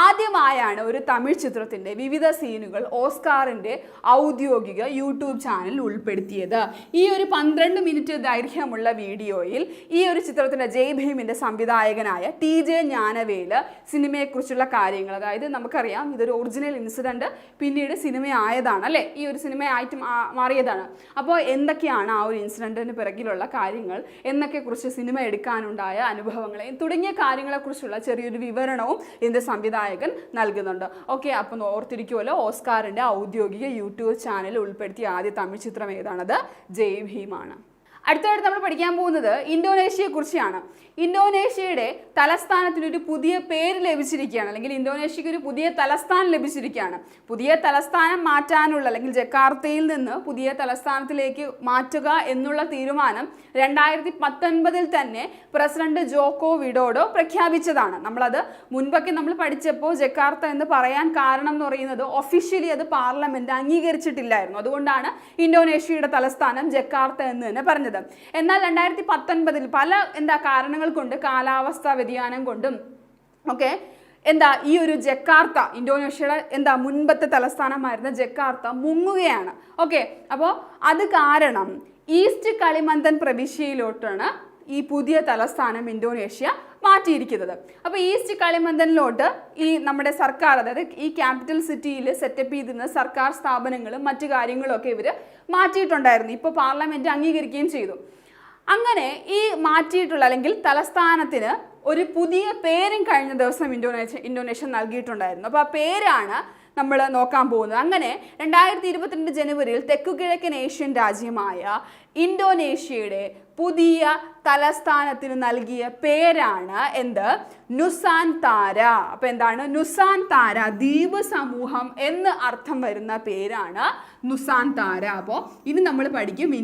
ആദ്യമായാണ് ഒരു തമിഴ് ചിത്രത്തിൻ്റെ വിവിധ സീനുകൾ ഓസ്കാറിൻ്റെ ഔദ്യോഗിക യൂട്യൂബ് ചാനലിൽ ഉൾപ്പെടുത്തിയത്. ഈ ഒരു 12 മിനിറ്റ് ദൈർഘ്യമുള്ള വീഡിയോയിൽ ഈ ഒരു ചിത്രത്തിൻ്റെ ജയ് ഭീമിൻ്റെ സംവിധായകനായ TJ ജ്ഞാനവേല് സിനിമയെക്കുറിച്ചുള്ള കാര്യങ്ങൾ, അതായത് നമുക്കറിയാം ഇതൊരു ഒറിജിനൽ ഇൻസിഡൻറ്റ് പിന്നീട് സിനിമയായതാണ് അല്ലേ, ഈ ഒരു സിനിമയായിട്ട് മാറിയതാണ്. അപ്പോൾ എന്തൊക്കെയാണ് ആ ഒരു ഇൻസിഡൻറ്റിന് പിറകിലുള്ള കാര്യങ്ങൾ, എന്നൊക്കെക്കുറിച്ച് സിനിമ എടുക്കാനുണ്ടായ അനുഭവങ്ങളെ തുടങ്ങിയ കാര്യങ്ങളെക്കുറിച്ചുള്ള ചെറിയൊരു വിവരണവും ഇതിൻ്റെ സംവിധായകൻ നൽകുന്നുണ്ട്. ഓക്കെ, അപ്പം ഓർത്തിരിക്കുമല്ലോ, ഓസ്കാറിൻ്റെ ഔദ്യോഗിക യൂട്യൂബ് ചാനലിൽ ഉൾപ്പെടുത്തിയ ആദ്യ തമിഴ് ചിത്രം ഏതാണത്, ജയ് ഭീമാണ്. അടുത്തതായിട്ട് നമ്മൾ പഠിക്കാൻ പോകുന്നത് ഇന്തോനേഷ്യയെക്കുറിച്ചാണ്. ഇന്തോനേഷ്യയുടെ തലസ്ഥാനത്തിനൊരു പുതിയ പേര് ലഭിച്ചിരിക്കുകയാണ്, അല്ലെങ്കിൽ ഇന്തോനേഷ്യക്ക് ഒരു പുതിയ തലസ്ഥാനം ലഭിച്ചിരിക്കുകയാണ്. പുതിയ തലസ്ഥാനം മാറ്റാനുള്ള, അല്ലെങ്കിൽ ജക്കാർത്തയിൽ നിന്ന് പുതിയ തലസ്ഥാനത്തിലേക്ക് മാറ്റുക എന്നുള്ള തീരുമാനം 2019 തന്നെ പ്രസിഡന്റ് ജോക്കോ വിഡോഡോ പ്രഖ്യാപിച്ചതാണ്. നമ്മളത് മുൻപൊക്കെ നമ്മൾ പഠിച്ചപ്പോൾ ജക്കാർത്ത എന്ന് പറയാൻ കാരണം എന്ന് പറയുന്നത് ഒഫീഷ്യലി അത് പാർലമെന്റ് അംഗീകരിച്ചിട്ടില്ലായിരുന്നു. അതുകൊണ്ടാണ് ഇന്തോനേഷ്യയുടെ തലസ്ഥാനം ജക്കാർത്ത എന്ന് തന്നെ പറഞ്ഞത്. എന്നാൽ 2019 പല കാരണങ്ങൾ കൊണ്ട്, കാലാവസ്ഥാ വ്യതിയാനം കൊണ്ടും ഒക്കെ ഈ ഒരു ജക്കാർത്ത, ഇന്തോനേഷ്യയുടെ മുൻപത്തെ തലസ്ഥാനമായിരുന്ന ജക്കാർത്ത മുങ്ങുകയാണ്. ഓക്കെ, അപ്പോൾ അത് കാരണം ഈസ്റ്റ് കളിമന്തൻ പ്രവിശ്യയിലോട്ടാണ് ഈ പുതിയ തലസ്ഥാനം ഇന്തോനേഷ്യ മാറ്റിയിരിക്കുന്നത്. അപ്പോൾ ഈസ്റ്റ് കളിമന്തനിലോട്ട് ഈ നമ്മുടെ സർക്കാർ, അതായത് ഈ ക്യാപിറ്റൽ സിറ്റിയിൽ സെറ്റപ്പ് ചെയ്തിരുന്ന സർക്കാർ സ്ഥാപനങ്ങളും മറ്റു കാര്യങ്ങളും ഒക്കെ ഇവർ മാറ്റിയിട്ടുണ്ടായിരുന്നു. ഇപ്പോൾ പാർലമെന്റ് അംഗീകരിക്കുകയും ചെയ്തു. അങ്ങനെ ഈ മാറ്റിയിട്ടുള്ള, അല്ലെങ്കിൽ തലസ്ഥാനത്തിന് ഒരു പുതിയ പേരും കഴിഞ്ഞ ദിവസം ഇന്തോനേഷ്യ നൽകിയിട്ടുണ്ടായിരുന്നു. അപ്പോൾ ആ പേരാണ് നമ്മൾ നോക്കാൻ പോകുന്നത്. അങ്ങനെ 2022 ജനുവരിയിൽ തെക്കുകിഴക്കൻ ഏഷ്യൻ രാജ്യമായ ഇന്തോനേഷ്യയുടെ പുതിയ തലസ്ഥാനത്തിന് നൽകിയ പേരാണ് നുസാൻതാര. അപ്പോൾ എന്താണ് നുസാൻതാര? ദ്വീപ് സമൂഹം എന്ന് അർത്ഥം വരുന്ന പേരാണ് നുസാൻതാര. അപ്പോൾ ഇനി നമ്മൾ പഠിക്കും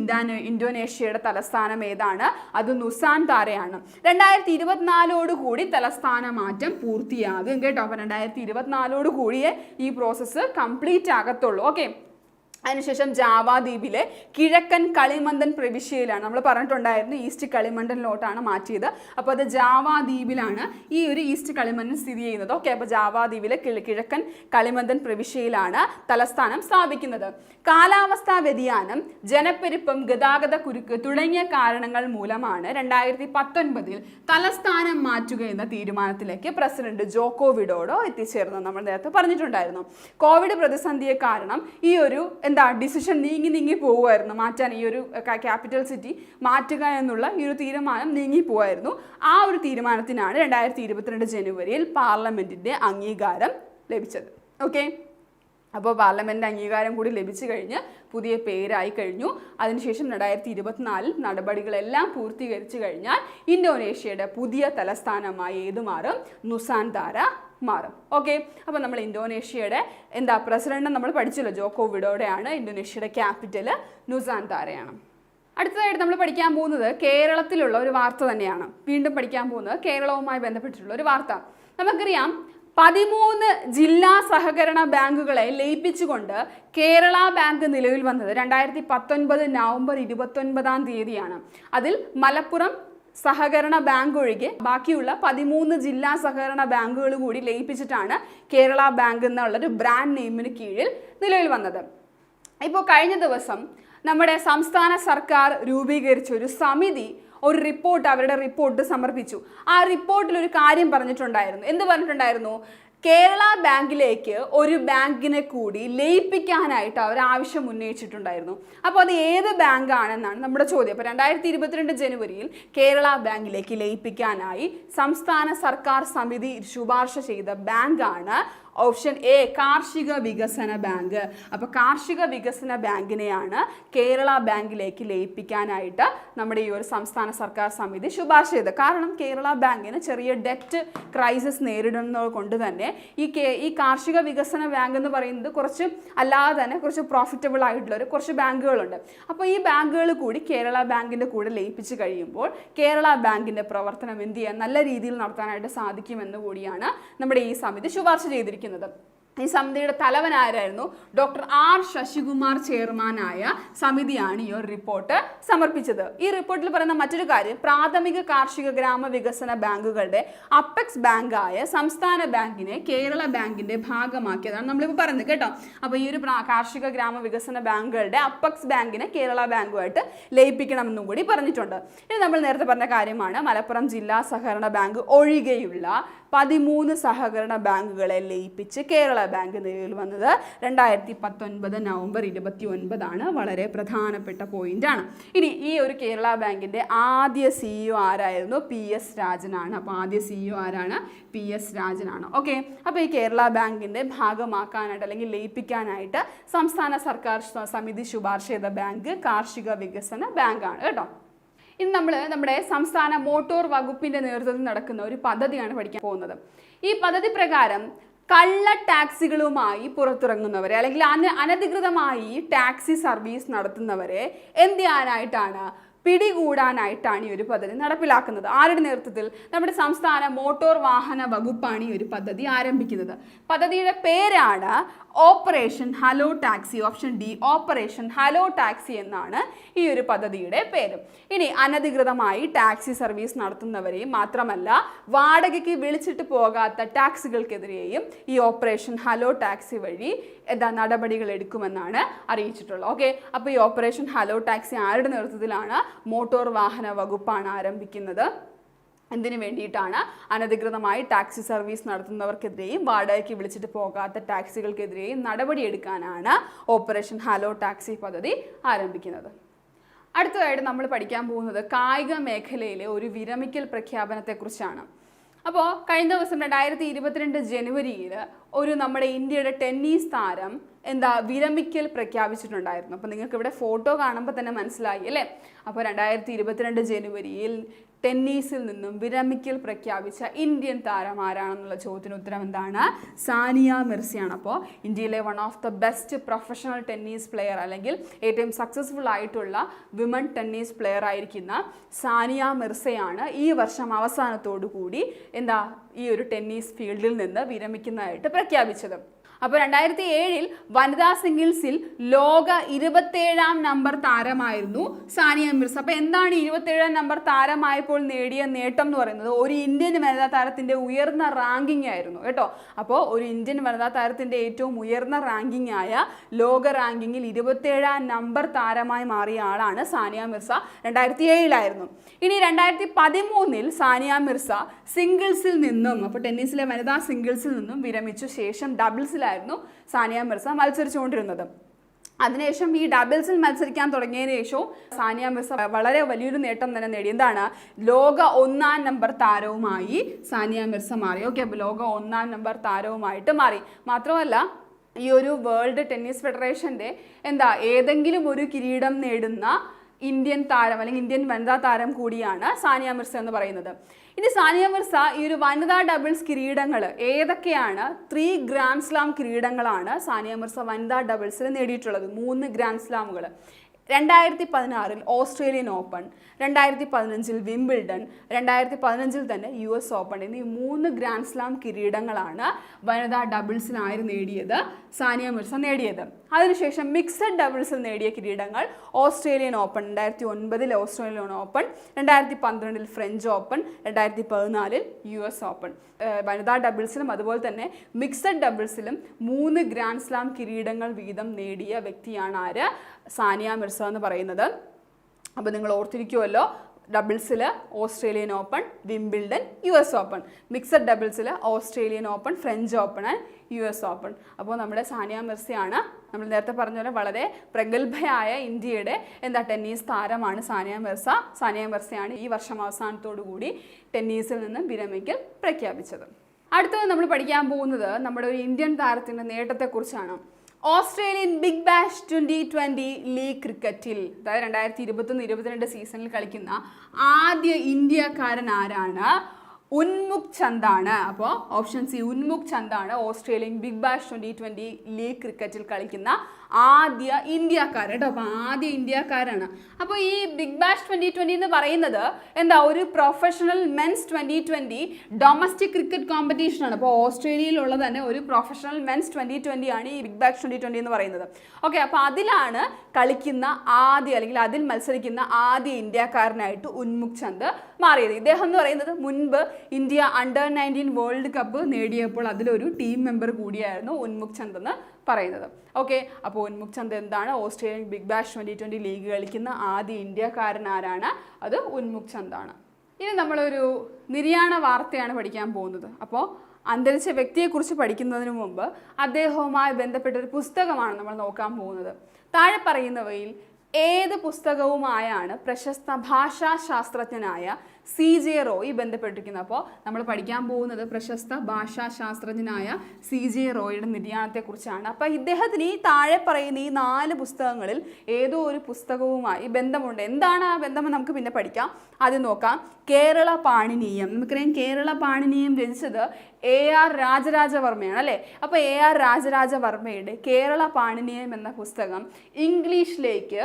ഇന്തോനേഷ്യയുടെ തലസ്ഥാനം ഏതാണ്, അത് നുസാൻതാരയാണ്. 2024 കൂടി തലസ്ഥാന മാറ്റം പൂർത്തിയാകും കേട്ടോ. അപ്പോൾ 2024 കൂടിയേ ഈ പ്രോസസ്സ് കംപ്ലീറ്റ് ആകത്തുള്ളൂ. ഓക്കെ, അതിനുശേഷം ജാവ ദ്വീപിലെ കിഴക്കൻ കളിമന്തൻ പ്രവിശ്യയിലാണ്, നമ്മൾ പറഞ്ഞിട്ടുണ്ടായിരുന്നു ഈസ്റ്റ് കളിമണ്ടനിലോട്ടാണ് മാറ്റിയത്. അപ്പോൾ അത് ജാവ ദ്വീപിലാണ് ഈ ഒരു ഈസ്റ്റ് കളിമണ്ടൻ സ്ഥിതി ചെയ്യുന്നത്. ഓക്കെ, അപ്പോൾ ജാവ ദ്വീപിലെ കിഴക്കൻ കളിമന്തൻ പ്രവിശ്യയിലാണ് തലസ്ഥാനം സ്ഥാപിക്കുന്നത്. കാലാവസ്ഥാ വ്യതിയാനം, ജനപ്പെരുപ്പം, ഗതാഗത കുരുക്ക് തുടങ്ങിയ കാരണങ്ങൾ മൂലമാണ് 2019 തലസ്ഥാനം മാറ്റുക എന്ന തീരുമാനത്തിലേക്ക് പ്രസിഡന്റ് ജോക്കോ വിഡോഡോ എത്തിച്ചേർന്നത്. നമ്മൾ നേരത്തെ പറഞ്ഞിട്ടുണ്ടായിരുന്നു, കോവിഡ് പ്രതിസന്ധിയെ കാരണം ഈ ഒരു ഡിസിഷൻ നീങ്ങി പോവുമായിരുന്നു. മാറ്റാൻ, ഈ ഒരു ക്യാപിറ്റൽ സിറ്റി മാറ്റുക എന്നുള്ള ഈ ഒരു തീരുമാനം നീങ്ങി പോവായിരുന്നു. ആ ഒരു തീരുമാനത്തിനാണ് 2022 ജനുവരിയിൽ പാർലമെന്റിന്റെ അംഗീകാരം ലഭിച്ചത്. ഓക്കെ, അപ്പോൾ പാർലമെന്റ് അംഗീകാരം കൂടി ലഭിച്ചു കഴിഞ്ഞ് പുതിയ പേരായി കഴിഞ്ഞു. അതിനുശേഷം 2024 നടപടികളെല്ലാം പൂർത്തീകരിച്ചു കഴിഞ്ഞാൽ ഇന്തോനേഷ്യയുടെ പുതിയ തലസ്ഥാനമായി ഏത് മാറും? നുസാൻതാര മാറും. ഓക്കെ, അപ്പോൾ നമ്മൾ ഇന്തോനേഷ്യയുടെ പ്രസിഡന്റ് നമ്മൾ പഠിച്ചല്ലോ, ജോക്കോ വിഡോഡോയാണ്. ഇന്തോനേഷ്യയുടെ ക്യാപിറ്റൽ നുസാൻതാരയാണ്. അടുത്തതായിട്ട് നമ്മൾ പഠിക്കാൻ പോകുന്നത് കേരളത്തിലുള്ള ഒരു വാർത്ത തന്നെയാണ്. വീണ്ടും പഠിക്കാൻ പോകുന്നത് കേരളവുമായി ബന്ധപ്പെട്ടിട്ടുള്ള ഒരു വാർത്ത. നമുക്കറിയാം 13 ജില്ലാ സഹകരണ ബാങ്കുകളെ ലയിപ്പിച്ചുകൊണ്ട് കേരള ബാങ്ക് നിലവിൽ വന്നത് 2019 നവംബർ 29 തീയതിയാണ്. അതിൽ മലപ്പുറം സഹകരണ ബാങ്ക് ഒഴികെ ബാക്കിയുള്ള 13 ജില്ലാ സഹകരണ ബാങ്കുകൾ കൂടി ലയിപ്പിച്ചിട്ടാണ് കേരള ബാങ്ക് എന്നുള്ളൊരു ബ്രാൻഡ് നെയിമിന് കീഴിൽ നിലവിൽ വന്നത്. ഇപ്പോൾ കഴിഞ്ഞ ദിവസം നമ്മുടെ സംസ്ഥാന സർക്കാർ രൂപീകരിച്ച ഒരു സമിതി ഒരു റിപ്പോർട്ട്, അവരുടെ റിപ്പോർട്ട് സമർപ്പിച്ചു. ആ റിപ്പോർട്ടിൽ ഒരു കാര്യം പറഞ്ഞിട്ടുണ്ടായിരുന്നു. എന്ത് പറഞ്ഞിട്ടുണ്ടായിരുന്നു? കേരള ബാങ്കിലേക്ക് ഒരു ബാങ്കിനെ കൂടി ലയിപ്പിക്കാനായിട്ട് അവർ ആവശ്യം ഉന്നയിച്ചിട്ടുണ്ടായിരുന്നു. അപ്പോൾ അത് ഏത് ബാങ്കാണെന്നാണ് നമ്മുടെ ചോദ്യം. അപ്പോൾ 2022 ജനുവരിയിൽ കേരള ബാങ്കിലേക്ക് ലയിപ്പിക്കാനായി സംസ്ഥാന സർക്കാർ സമിതി ശുപാർശ ചെയ്ത ബാങ്കാണ് ഓപ്ഷൻ എ, കാർഷിക വികസന ബാങ്ക്. അപ്പോൾ കാർഷിക വികസന ബാങ്കിനെയാണ് കേരള ബാങ്കിലേക്ക് ലയിപ്പിക്കാനായിട്ട് നമ്മുടെ ഈ ഒരു സംസ്ഥാന സർക്കാർ സമിതി ശുപാർശ ചെയ്തത്. കാരണം കേരള ബാങ്കിന് ചെറിയ ഡെറ്റ് ക്രൈസിസ് നേരിടുന്നത് കൊണ്ട് തന്നെ ഈ കാർഷിക വികസന ബാങ്ക് എന്ന് പറയുന്നത് കുറച്ച് അല്ലാതെ തന്നെ കുറച്ച് പ്രോഫിറ്റബിൾ ആയിട്ടുള്ള കുറച്ച് ബാങ്കുകളുണ്ട്. അപ്പോൾ ഈ ബാങ്കുകൾ കൂടി കേരള ബാങ്കിൻ്റെ കൂടെ ലയിപ്പിച്ച് കഴിയുമ്പോൾ കേരള ബാങ്കിൻ്റെ പ്രവർത്തനം എന്ത് ചെയ്യാൻ നല്ല രീതിയിൽ നടത്താനായിട്ട് സാധിക്കുമെന്ന് കൂടിയാണ് നമ്മുടെ ഈ സമിതി ശുപാർശ ചെയ്തിരിക്കുന്നത്. ഈ സമിതിയുടെ തലവൻ ആരായിരുന്നു? ഡോക്ടർ ആർ ശശികുമാർ ചെയർമാനായ സമിതിയാണ് ഈ ഒരു റിപ്പോർട്ട് സമർപ്പിച്ചത്. ഈ റിപ്പോർട്ടിൽ പറയുന്ന മറ്റൊരു കാര്യം, പ്രാഥമിക കാർഷിക ഗ്രാമ വികസന ബാങ്കുകളുടെ അപ്പെക്സ് ബാങ്കായ സംസ്ഥാന ബാങ്കിനെ കേരള ബാങ്കിന്റെ ഭാഗമാക്കിയതാണ് നമ്മളിപ്പോൾ പറയുന്നത് കേട്ടോ. അപ്പോൾ ഈ ഒരു കാർഷിക ഗ്രാമ വികസന ബാങ്കുകളുടെ അപ്പെക്സ് ബാങ്കിനെ കേരള ബാങ്കുമായിട്ട് ലയിപ്പിക്കണമെന്നും കൂടി പറഞ്ഞിട്ടുണ്ട്. ഇനി നമ്മൾ നേരത്തെ പറഞ്ഞ കാര്യമാണ്, മലപ്പുറം ജില്ലാ സഹകരണ ബാങ്ക് ഒഴികെയുള്ള 13 സഹകരണ ബാങ്കുകളെ ലയിപ്പിച്ച് കേരള ബാങ്ക് നിലവിൽ വന്നത് 2019 നവംബർ 29 വളരെ പ്രധാനപ്പെട്ട പോയിന്റാണ്. ഇനി ഈ ഒരു കേരള ബാങ്കിന്റെ ആദ്യ CEO ആരായിരുന്നു? PS രാജനാണ്. അപ്പോൾ ആദ്യ CEO ആരാണ്? PS രാജനാണ്. ഓക്കെ, അപ്പോൾ ഈ കേരള ബാങ്കിന്റെ ഭാഗമാക്കാനായിട്ട് അല്ലെങ്കിൽ ലയിപ്പിക്കാനായിട്ട് സംസ്ഥാന സർക്കാർ സമിതി ശുപാർശ ചെയ്ത ബാങ്ക് കാർഷിക വികസന ബാങ്കാണ് കേട്ടോ. ഇന്ന് നമ്മൾ നമ്മുടെ സംസ്ഥാന മോട്ടോർ വകുപ്പിന്റെ നേതൃത്വത്തിൽ നടക്കുന്ന ഒരു പദ്ധതിയാണ് പഠിക്കാൻ പോകുന്നത്. ഈ പദ്ധതി പ്രകാരം കള്ള ടാക്സികളുമായി പുറത്തിറങ്ങുന്നവരെ അല്ലെങ്കിൽ അനധികൃതമായി ടാക്സി സർവീസ് നടത്തുന്നവരെ എന്ത് ചെയ്യാനായിട്ടാണ്? പിടികൂടാനായിട്ടാണ് ഈ ഒരു പദ്ധതി നടപ്പിലാക്കുന്നത്. ആരുടെ നേതൃത്വത്തിൽ? നമ്മുടെ സംസ്ഥാന മോട്ടോർ വാഹന വകുപ്പാണ് ഈ ഒരു പദ്ധതി ആരംഭിക്കുന്നത്. പദ്ധതിയുടെ പേരാണ് operation hello taxi. Option D, operation hello taxi എന്നാണ് ഈ ഒരു പദ്ധതിയുടെ പേര്. ഇനി അനധികൃതമായി ടാക്സി സർവീസ് നടത്തുന്നവരെയും മാത്രമല്ല വാടകയ്ക്ക് വിളിച്ചിട്ട് പോകാത്ത ടാക്സികൾക്കെതിരെയും ഈ ഓപ്പറേഷൻ ഹലോ ടാക്സി വഴി നടപടികൾ എടുക്കുമെന്നാണ് അറിയിച്ചിട്ടുള്ളത്. ഓക്കെ, അപ്പോൾ ഈ ഓപ്പറേഷൻ ഹലോ ടാക്സി ആരുടെ നേതൃത്വത്തിലാണ്? മോട്ടോർ വാഹന വകുപ്പാണ് ആരംഭിക്കുന്നത്. എന്തിനു വേണ്ടിയിട്ടാണ്? അനധികൃതമായി ടാക്സി സർവീസ് നടത്തുന്നവർക്കെതിരെയും വാടകയ്ക്ക് വിളിച്ചിട്ട് പോകാത്ത ടാക്സികൾക്കെതിരെയും നടപടിയെടുക്കാനാണ് ഓപ്പറേഷൻ ഹലോ ടാക്സി പദ്ധതി ആരംഭിക്കുന്നത്. അടുത്തതായിട്ട് നമ്മൾ പഠിക്കാൻ പോകുന്നത് കായിക മേഖലയിലെ ഒരു വിരമിക്കൽ പ്രഖ്യാപനത്തെക്കുറിച്ചാണ്. അപ്പോൾ കഴിഞ്ഞ ദിവസം 2022 ജനുവരിയിൽ നമ്മുടെ ഇന്ത്യയുടെ ടെന്നീസ് താരം വിരമിക്കൽ പ്രഖ്യാപിച്ചിട്ടുണ്ടായിരുന്നു. അപ്പോൾ നിങ്ങൾക്ക് ഇവിടെ ഫോട്ടോ കാണുമ്പോൾ തന്നെ മനസ്സിലായി അല്ലേ? അപ്പോൾ 2022 ജനുവരിയിൽ ടെന്നീസിൽ നിന്നും വിരമിക്കൽ പ്രഖ്യാപിച്ച ഇന്ത്യൻ താരം ആരാണെന്നുള്ള ചോദ്യത്തിന് ഉത്തരം എന്താണ്? സാനിയ മിർസയാണ്. അപ്പോൾ ഇന്ത്യയിലെ one of the best professional tennis player അല്ലെങ്കിൽ ഏറ്റവും സക്സസ്ഫുൾ ആയിട്ടുള്ള വിമൺ ടെന്നീസ് പ്ലെയർ ആയിരിക്കുന്ന സാനിയ മിർസയാണ് ഈ വർഷം അവസാനത്തോടു കൂടി ഈ ഒരു ടെന്നീസ് ഫീൽഡിൽ നിന്ന് വിരമിക്കുന്നതായിട്ട് പ്രഖ്യാപിച്ചത്. അപ്പോൾ 2007 വനിതാ സിംഗിൾസിൽ ലോക 27ാം നമ്പർ താരമായിരുന്നു സാനിയ മിർസ. അപ്പോൾ എന്താണ് 27ാം നമ്പർ താരമായപ്പോൾ നേടിയ നേട്ടം എന്ന് പറയുന്നത്? ഒരു ഇന്ത്യൻ വനിതാ താരത്തിൻ്റെ ഉയർന്ന റാങ്കിങ് ആയിരുന്നു കേട്ടോ. അപ്പോൾ ഒരു ഇന്ത്യൻ വനിതാ താരത്തിൻ്റെ ഏറ്റവും ഉയർന്ന റാങ്കിങ് ആയ ലോക റാങ്കിങ്ങിൽ 27ാം നമ്പർ താരമായി മാറിയ ആളാണ് സാനിയ മിർസ. 2007 ഇനി 2013 സാനിയ മിർസ സിംഗിൾസിൽ നിന്നും, അപ്പോൾ ടെന്നീസിലെ വനിതാ സിംഗിൾസിൽ നിന്നും വിരമിച്ച ശേഷം ഡബിൾസിൽ സാനിയ മിർസ മത്സരിച്ചുകൊണ്ടിരുന്നത്. അതിനുശേഷം ഈ ഡബിൾസിൽ മത്സരിക്കാൻ തുടങ്ങിയതിനു ശേഷവും സാനിയ മിർസ വളരെ വലിയൊരു നേട്ടം തന്നെ നേടി. എന്താണ്? ലോക 1ാം നമ്പർ താരവുമായി സാനിയ മിർസ മാറി. ഓക്കെ, അപ്പോൾ ലോക 1ാം നമ്പർ താരവുമായിട്ട് മാറി. മാത്രമല്ല ഈ ഒരു വേൾഡ് ടെന്നീസ് ഫെഡറേഷൻ്റെ ഏതെങ്കിലും ഒരു കിരീടം നേടുന്ന ഇന്ത്യൻ താരം അല്ലെങ്കിൽ ഇന്ത്യൻ വനിതാ താരം കൂടിയാണ് സാനിയ മിർസ എന്ന് പറയുന്നത്. ഇനി സാനിയ മിർസ ഈ ഒരു വനിതാ ഡബിൾസ് കിരീടങ്ങൾ ഏതൊക്കെയാണ്? 3 ഗ്രാൻഡ് സ്ലാം കിരീടങ്ങളാണ് സാനിയ മിർസ വനിതാ ഡബിൾസിൽ നേടിയിട്ടുള്ളത്. 3 ഗ്രാൻഡ് സ്ലാമുകൾ. 2016 ഓസ്ട്രേലിയൻ ഓപ്പൺ, 2015 വിംബിൾഡൺ, 2015 തന്നെ US ഓപ്പൺ എന്നീ 3 ഗ്രാൻഡ് സ്ലാം കിരീടങ്ങളാണ് വനിതാ ഡബിൾസിനായി നേടിയത് സാനിയ മിർസ നേടിയത്. അതിനുശേഷം മിക്സഡ് ഡബിൾസിൽ നേടിയ കിരീടങ്ങൾ Australian open 2009 Australian open, 2012 French open, 2014 US open. വനിതാ ഡബിൾസിലും അതുപോലെ തന്നെ മിക്സഡ് ഡബിൾസിലും 3 ഗ്രാൻഡ് സ്ലാം കിരീടങ്ങൾ വീതം നേടിയ വ്യക്തിയാണ് ആര്? സാനിയ മിർസ എന്ന് പറയുന്നത്. അപ്പോൾ നിങ്ങൾ ഓർത്തിരിക്കുമല്ലോ, ഡബിൾസിൽ Australian open, Wimbledon, US open. Mixed ഡബിൾസിൽ Australian open, French open and US open. അപ്പോൾ നമ്മുടെ സാനിയ മിർസയാണ്. നമ്മൾ നേരത്തെ പറഞ്ഞ പോലെ വളരെ പ്രഗത്ഭയായ ഇന്ത്യയുടെ ടെന്നീസ് താരമാണ് സാനിയ മിർസ. സാനിയ മിർസയാണ് ഈ വർഷം അവസാനത്തോടു കൂടി ടെന്നീസിൽ നിന്നും വിരമിക്കൽ പ്രഖ്യാപിച്ചത്. അടുത്തത് നമ്മൾ പഠിക്കാൻ പോകുന്നത് നമ്മുടെ ഒരു ഇന്ത്യൻ താരത്തിൻ്റെ നേട്ടത്തെക്കുറിച്ചാണ്. ഓസ്ട്രേലിയൻ ബിഗ് ബാഷ് 2020 ലീഗ് ക്രിക്കറ്റിൽ, അതായത് 2021-22 സീസണിൽ കളിക്കുന്ന ആദ്യ ഇന്ത്യക്കാരൻ ആരാണ്? ഉന്മുക് ചന്ദാണ്. അപ്പോൾ ഓപ്ഷൻ സി ഉന്മുക് ചന്ദാണ് ഓസ്ട്രേലിയൻ ബിഗ് ബാഷ് 2020 ലീഗ് ക്രിക്കറ്റിൽ കളിക്കുന്ന ആദ്യ ഇന്ത്യക്കാരൻ കേട്ടോ. അപ്പോൾ ആദ്യ ഇന്ത്യക്കാരാണ്. അപ്പോൾ ഈ ബിഗ് ബാഷ് 2020 എന്ന് പറയുന്നത് ഒരു പ്രൊഫഷണൽ മെൻസ് 2020 ഡൊമസ്റ്റിക് ക്രിക്കറ്റ് കോമ്പറ്റീഷനാണ്. അപ്പോൾ ഓസ്ട്രേലിയയിലുള്ള തന്നെ ഒരു പ്രൊഫഷണൽ മെൻസ് 2020 ആണ് ഈ ബിഗ് ബാഷ് 2020 എന്ന് പറയുന്നത്. ഓക്കെ, അപ്പോൾ അതിലാണ് കളിക്കുന്ന ആദ്യ അല്ലെങ്കിൽ അതിൽ മത്സരിക്കുന്ന ആദ്യ ഇന്ത്യക്കാരനായിട്ട് ഉന്മുക് ചന്ദ് മാറിയത്. ഇദ്ദേഹം എന്ന് പറയുന്നത് മുൻപ് ഇന്ത്യ അണ്ടർ-19 വേൾഡ് കപ്പ് നേടിയപ്പോൾ അതിലൊരു ടീം മെമ്പർ കൂടിയായിരുന്നു ഉന്മുക് ചന്ദ് എന്ന് പറയുന്നത്. ഓക്കെ, അപ്പോൾ ഉന്മുക് ചന്ദ് എന്താണ്? ഓസ്ട്രേലിയൻ ബിഗ് ബാഷ് 2020 ലീഗ് കളിക്കുന്ന ആദ്യ ഇന്ത്യക്കാരൻ ആരാണ്? അത് ഉന്മുക് ചന്ദാണ്. ഇനി നമ്മളൊരു നിര്യാണ വാർത്തയാണ് പഠിക്കാൻ പോകുന്നത്. അപ്പോൾ അന്തരിച്ച വ്യക്തിയെക്കുറിച്ച് പഠിക്കുന്നതിന് മുമ്പ് അദ്ദേഹവുമായി ബന്ധപ്പെട്ട ഒരു പുസ്തകമാണ് നമ്മൾ നോക്കാൻ പോകുന്നത്. താഴെ പറയുന്നവയിൽ ഏത് പുസ്തകവുമായാണ് പ്രശസ്ത ഭാഷാശാസ്ത്രജ്ഞനായ CJ റോയ് ബന്ധപ്പെട്ടിരിക്കുന്നത്? അപ്പോൾ നമ്മൾ പഠിക്കാൻ പോകുന്നത് പ്രശസ്ത ഭാഷാശാസ്ത്രജ്ഞനായ CJ റോയുടെ നിര്യാണത്തെക്കുറിച്ചാണ്. അപ്പോൾ ഇദ്ദേഹത്തിന് ഈ താഴെ പറയുന്ന ഈ 4 പുസ്തകങ്ങളിൽ ഏതോ ഒരു പുസ്തകവുമായി ബന്ധമുണ്ട്. എന്താണ് ആ ബന്ധം നമുക്ക് പിന്നെ പഠിക്കാം. ആദ്യം നോക്കാം. കേരള പാണിനീയം. നമുക്കറിയാം കേരള പാണിനീയം രചിച്ചത് AR രാജരാജവർമ്മയാണ് അല്ലേ. അപ്പോൾ AR രാജരാജവർമ്മയുടെ കേരള പാണിനീയം എന്ന പുസ്തകം ഇംഗ്ലീഷിലേക്ക്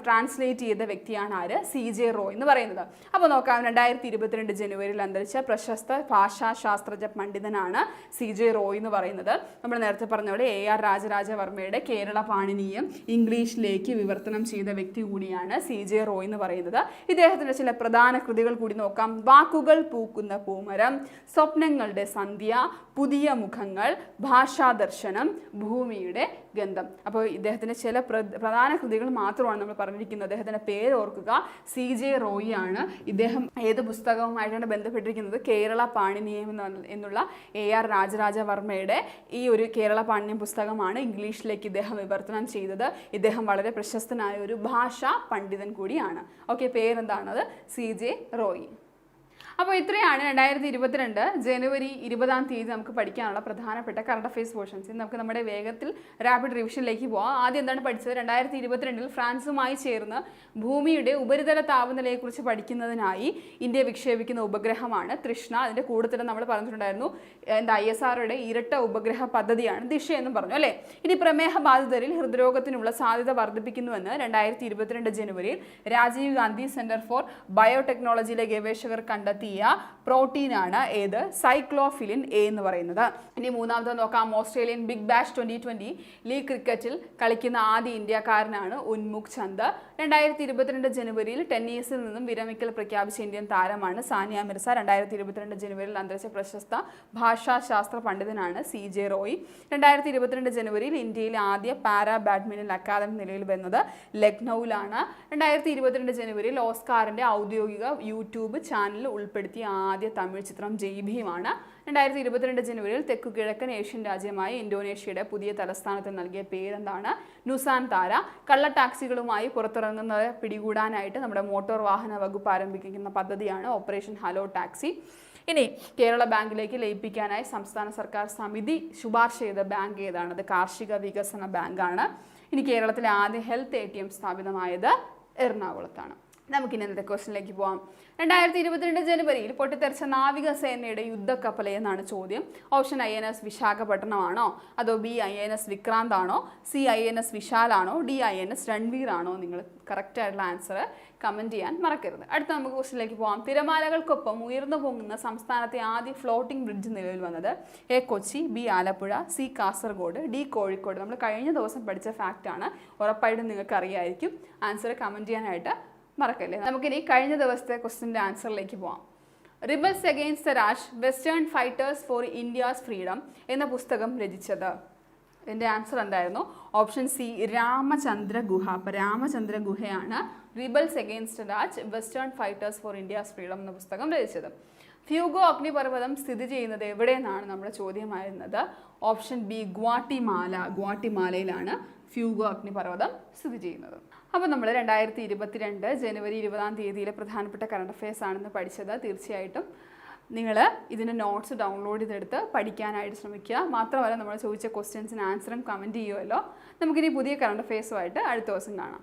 ട്രാൻസ്ലേറ്റ് ചെയ്ത വ്യക്തിയാണ് ആര്? CJ റോയ് എന്ന് പറയുന്നത്. അപ്പോൾ നോക്കാം. 2022 ജനുവരിയിൽ അന്തരിച്ച പ്രശസ്ത ഭാഷാശാസ്ത്രജ്ഞ പണ്ഡിതനാണ് CJ റോയ് എന്ന് പറയുന്നത്. നമ്മൾ നേരത്തെ പറഞ്ഞ പോലെ AR രാജരാജവർമ്മയുടെ കേരള പാണിനീയം ഇംഗ്ലീഷിലേക്ക് വിവർത്തനം ചെയ്ത വ്യക്തി കൂടിയാണ് CJ റോയ് എന്ന് പറയുന്നത്. ഇദ്ദേഹത്തിൻ്റെ ചില പ്രധാന കൃതികൾ കൂടി നോക്കാം. വാക്കുകൾ പൂക്കുന്ന പൂമരം, സ്വപ്നങ്ങളുടെ സന്ധ്യ, പുതിയ മുഖങ്ങൾ, ഭാഷാദർശനം, ഭൂമിയുടെ ഗന്ധം. അപ്പോൾ ഇദ്ദേഹത്തിൻ്റെ ചില പ്രധാന കൃതികൾ മാത്രമാണ് നമ്മൾ പറഞ്ഞിരിക്കുന്നത്. അദ്ദേഹത്തിൻ്റെ പേര് ഓർക്കുക, CJ റോയ് ആണ്. ഇദ്ദേഹം ഏത് പുസ്തകവുമായിട്ടാണ് ബന്ധപ്പെട്ടിരിക്കുന്നത്? കേരള പാണിനീയം എന്നുള്ള AR രാജരാജവർമ്മയുടെ ഈ ഒരു കേരള പാണിനീയം പുസ്തകമാണ് ഇംഗ്ലീഷിലേക്ക് ഇദ്ദേഹം വിവർത്തനം ചെയ്തത്. ഇദ്ദേഹം വളരെ പ്രശസ്തനായ ഒരു ഭാഷാ പണ്ഡിതൻ കൂടിയാണ്. ഓക്കെ, പേരെന്താണത്? CJ റോയ്. അപ്പോൾ ഇത്രയാണ് 2022 ജനുവരി 20 നമുക്ക് പഠിക്കാനുള്ള പ്രധാനപ്പെട്ട കറണ്ട് അഫയേഴ്സ് പോർഷൻസ്. നമുക്ക് നമ്മുടെ വേഗത്തിൽ റാപ്പിഡ് റിവിഷനിലേക്ക് പോകാം. ആദ്യം എന്താണ് പഠിച്ചത്? 2022 ഫ്രാൻസുമായി ചേർന്ന് ഭൂമിയുടെ ഉപരിതല താപനിലയെക്കുറിച്ച് പഠിക്കുന്നതിനായി ഇന്ത്യ വിക്ഷേപിക്കുന്ന ഉപഗ്രഹമാണ് തൃഷ്ണ. അതിൻ്റെ കൂടുതൽ നമ്മൾ പറഞ്ഞിട്ടുണ്ടായിരുന്നു ISROയുടെ ഇരട്ട ഉപഗ്രഹ പദ്ധതിയാണ് ദിശ എന്നും പറഞ്ഞു അല്ലേ. ഇനി പ്രമേഹ ബാധിതരിൽ ഹൃദ്രോഗത്തിനുള്ള സാധ്യത വർദ്ധിപ്പിക്കുന്നുവെന്ന് 2022 ജനുവരിയിൽ രാജീവ് ഗാന്ധി സെന്റർ ഫോർ ബയോടെക്നോളജിയിലെ ഗവേഷകർ കണ്ടെത്തി പ്രോട്ടീനാണ് ഏത്? സൈക്ലോഫിലിൻ A എന്ന് പറയുന്നത്. ഇനി മൂന്നാമത് നോക്കാം. ഓസ്ട്രേലിയൻ ബിഗ് ബാഷ് 2020 ലീഗ് ക്രിക്കറ്റിൽ കളിക്കുന്ന ആദ്യ ഇന്ത്യക്കാരനാണ് ഉന്മുക് ചന്ദ്. 2022 ജനുവരിയിൽ ടെന്നീസിൽ നിന്നും വിരമിക്കൽ പ്രഖ്യാപിച്ച ഇന്ത്യൻ താരമാണ് സാനിയ മിർസ. 2022 ജനുവരിയിൽ അന്തരിച്ച പ്രശസ്ത ഭാഷാശാസ്ത്ര പണ്ഡിതനാണ് CJ റോയ്. 2022 ജനുവരിയിൽ ഇന്ത്യയിലെ ആദ്യ പാരാ ബാഡ്മിന്റൺ അക്കാദമി നിലയിൽ വരുന്നത് ലക്നൌവിലാണ്. 2022 ജനുവരിയിൽ ഓസ്കാറിന്റെ ഔദ്യോഗിക യൂട്യൂബ് ചാനലിൽ ഉൾപ്പെടുത്തിയ ആദ്യ തമിഴ് ചിത്രം ജയ് ഭീമാണ്. 2022 ജനുവരിയിൽ തെക്കു കിഴക്കൻ ഏഷ്യൻ രാജ്യമായ ഇന്തോനേഷ്യയുടെ പുതിയ തലസ്ഥാനത്തിന് നൽകിയ പേരെന്താണ്? നുസാൻതാര. കള്ള ടാക്സികളുമായി പുറത്തിറങ്ങുന്നത് പിടികൂടാനായിട്ട് നമ്മുടെ മോട്ടോർ വാഹന വകുപ്പ് ആരംഭിക്കുന്ന പദ്ധതിയാണ് ഓപ്പറേഷൻ ഹലോ ടാക്സി. ഇനി കേരള ബാങ്കിലേക്ക് ലയിപ്പിക്കാനായി സംസ്ഥാന സർക്കാർ സമിതി ശുപാർശ ചെയ്ത ബാങ്ക് ഏതാണ്? അത് കാർഷിക വികസന ബാങ്കാണ്. ഇനി കേരളത്തിലെ ആദ്യ ഹെൽത്ത് ATM സ്ഥാപിതമായത് എറണാകുളത്താണ്. നമുക്കിനി ഇന്നത്തെ ക്വസ്റ്റ്യനിലേക്ക് പോകാം. 2022 ജനുവരിയിൽ പൊട്ടിത്തെറിച്ച നാവികസേനയുടെ യുദ്ധക്കപ്പൽ എന്നാണ് ചോദ്യം. ഓപ്ഷൻ INS വിശാഖപട്ടണമാണോ, അതോ B INS വിക്രാന്ത് ആണോ, C INS വിശാലാണോ, D INS Ranveer ആണോ? നിങ്ങൾ കറക്റ്റ് ആയിട്ടുള്ള ആൻസർ കമൻറ്റ് ചെയ്യാൻ മറക്കരുത്. അടുത്ത നമുക്ക് ക്വസ്റ്റ്യനിലേക്ക് പോകാം. തിരമാലകൾക്കൊപ്പം ഉയർന്നു പോകുന്ന സംസ്ഥാനത്തെ ആദ്യ ഫ്ലോട്ടിംഗ് ബ്രിഡ്ജ് നിലവിൽ വന്നത്? A Kochi, B Alappuzha, C Kasaragod, D Kozhikode. നമ്മൾ കഴിഞ്ഞ ദിവസം പഠിച്ച ഫാക്റ്റാണ്, ഉറപ്പായിട്ടും നിങ്ങൾക്ക് അറിയായിരിക്കും. ആൻസർ കമൻറ്റ് ചെയ്യാനായിട്ട് മറക്കല്ലേ. നമുക്കിനി കഴിഞ്ഞ ദിവസത്തെ ക്വസ്റ്റ്യൻ്റെ ആൻസറിലേക്ക് പോകാം. Rebels against the Raj western fighters for India's freedom എന്ന പുസ്തകം രചിച്ചത്? ഇതിൻ്റെ ആൻസർ എന്തായിരുന്നു? ഓപ്ഷൻ സി രാമചന്ദ്ര ഗുഹ. അപ്പോൾ രാമചന്ദ്ര ഗുഹയാണ് rebels against Raj western fighters for India's freedom എന്ന പുസ്തകം രചിച്ചത്. ഫ്യൂഗോ അഗ്നിപർവ്വതം സ്ഥിതി ചെയ്യുന്നത് എവിടെയെന്നാണ് നമ്മുടെ ചോദ്യമായിരുന്നത്. Option B Guatemala. ഗ്വാട്ടിമാലയിലാണ് ഫ്യൂഗോ അഗ്നിപർവ്വതം സ്ഥിതി ചെയ്യുന്നത്. അപ്പോൾ നമ്മൾ 2022 ജനുവരി 20-ാം തീയതിയിലെ പ്രധാനപ്പെട്ട കറണ്ട് അഫയേഴ്സ് ആണെന്ന് പഠിച്ചത്. തീർച്ചയായിട്ടും നിങ്ങൾ ഇതിൻ്റെ നോട്ട്സ് ഡൗൺലോഡ് ചെയ്തെടുത്ത് പഠിക്കാനായിട്ട് ശ്രമിക്കുക. മാത്രമല്ല നമ്മൾ ചോദിച്ച ക്വസ്റ്റ്യൻസിന് ആൻസറും കമൻറ്റ് ചെയ്യുമല്ലോ. നമുക്കിനി പുതിയ കറണ്ട് അഫയേഴ്സുമായിട്ട് അടുത്ത ദിവസം കാണാം.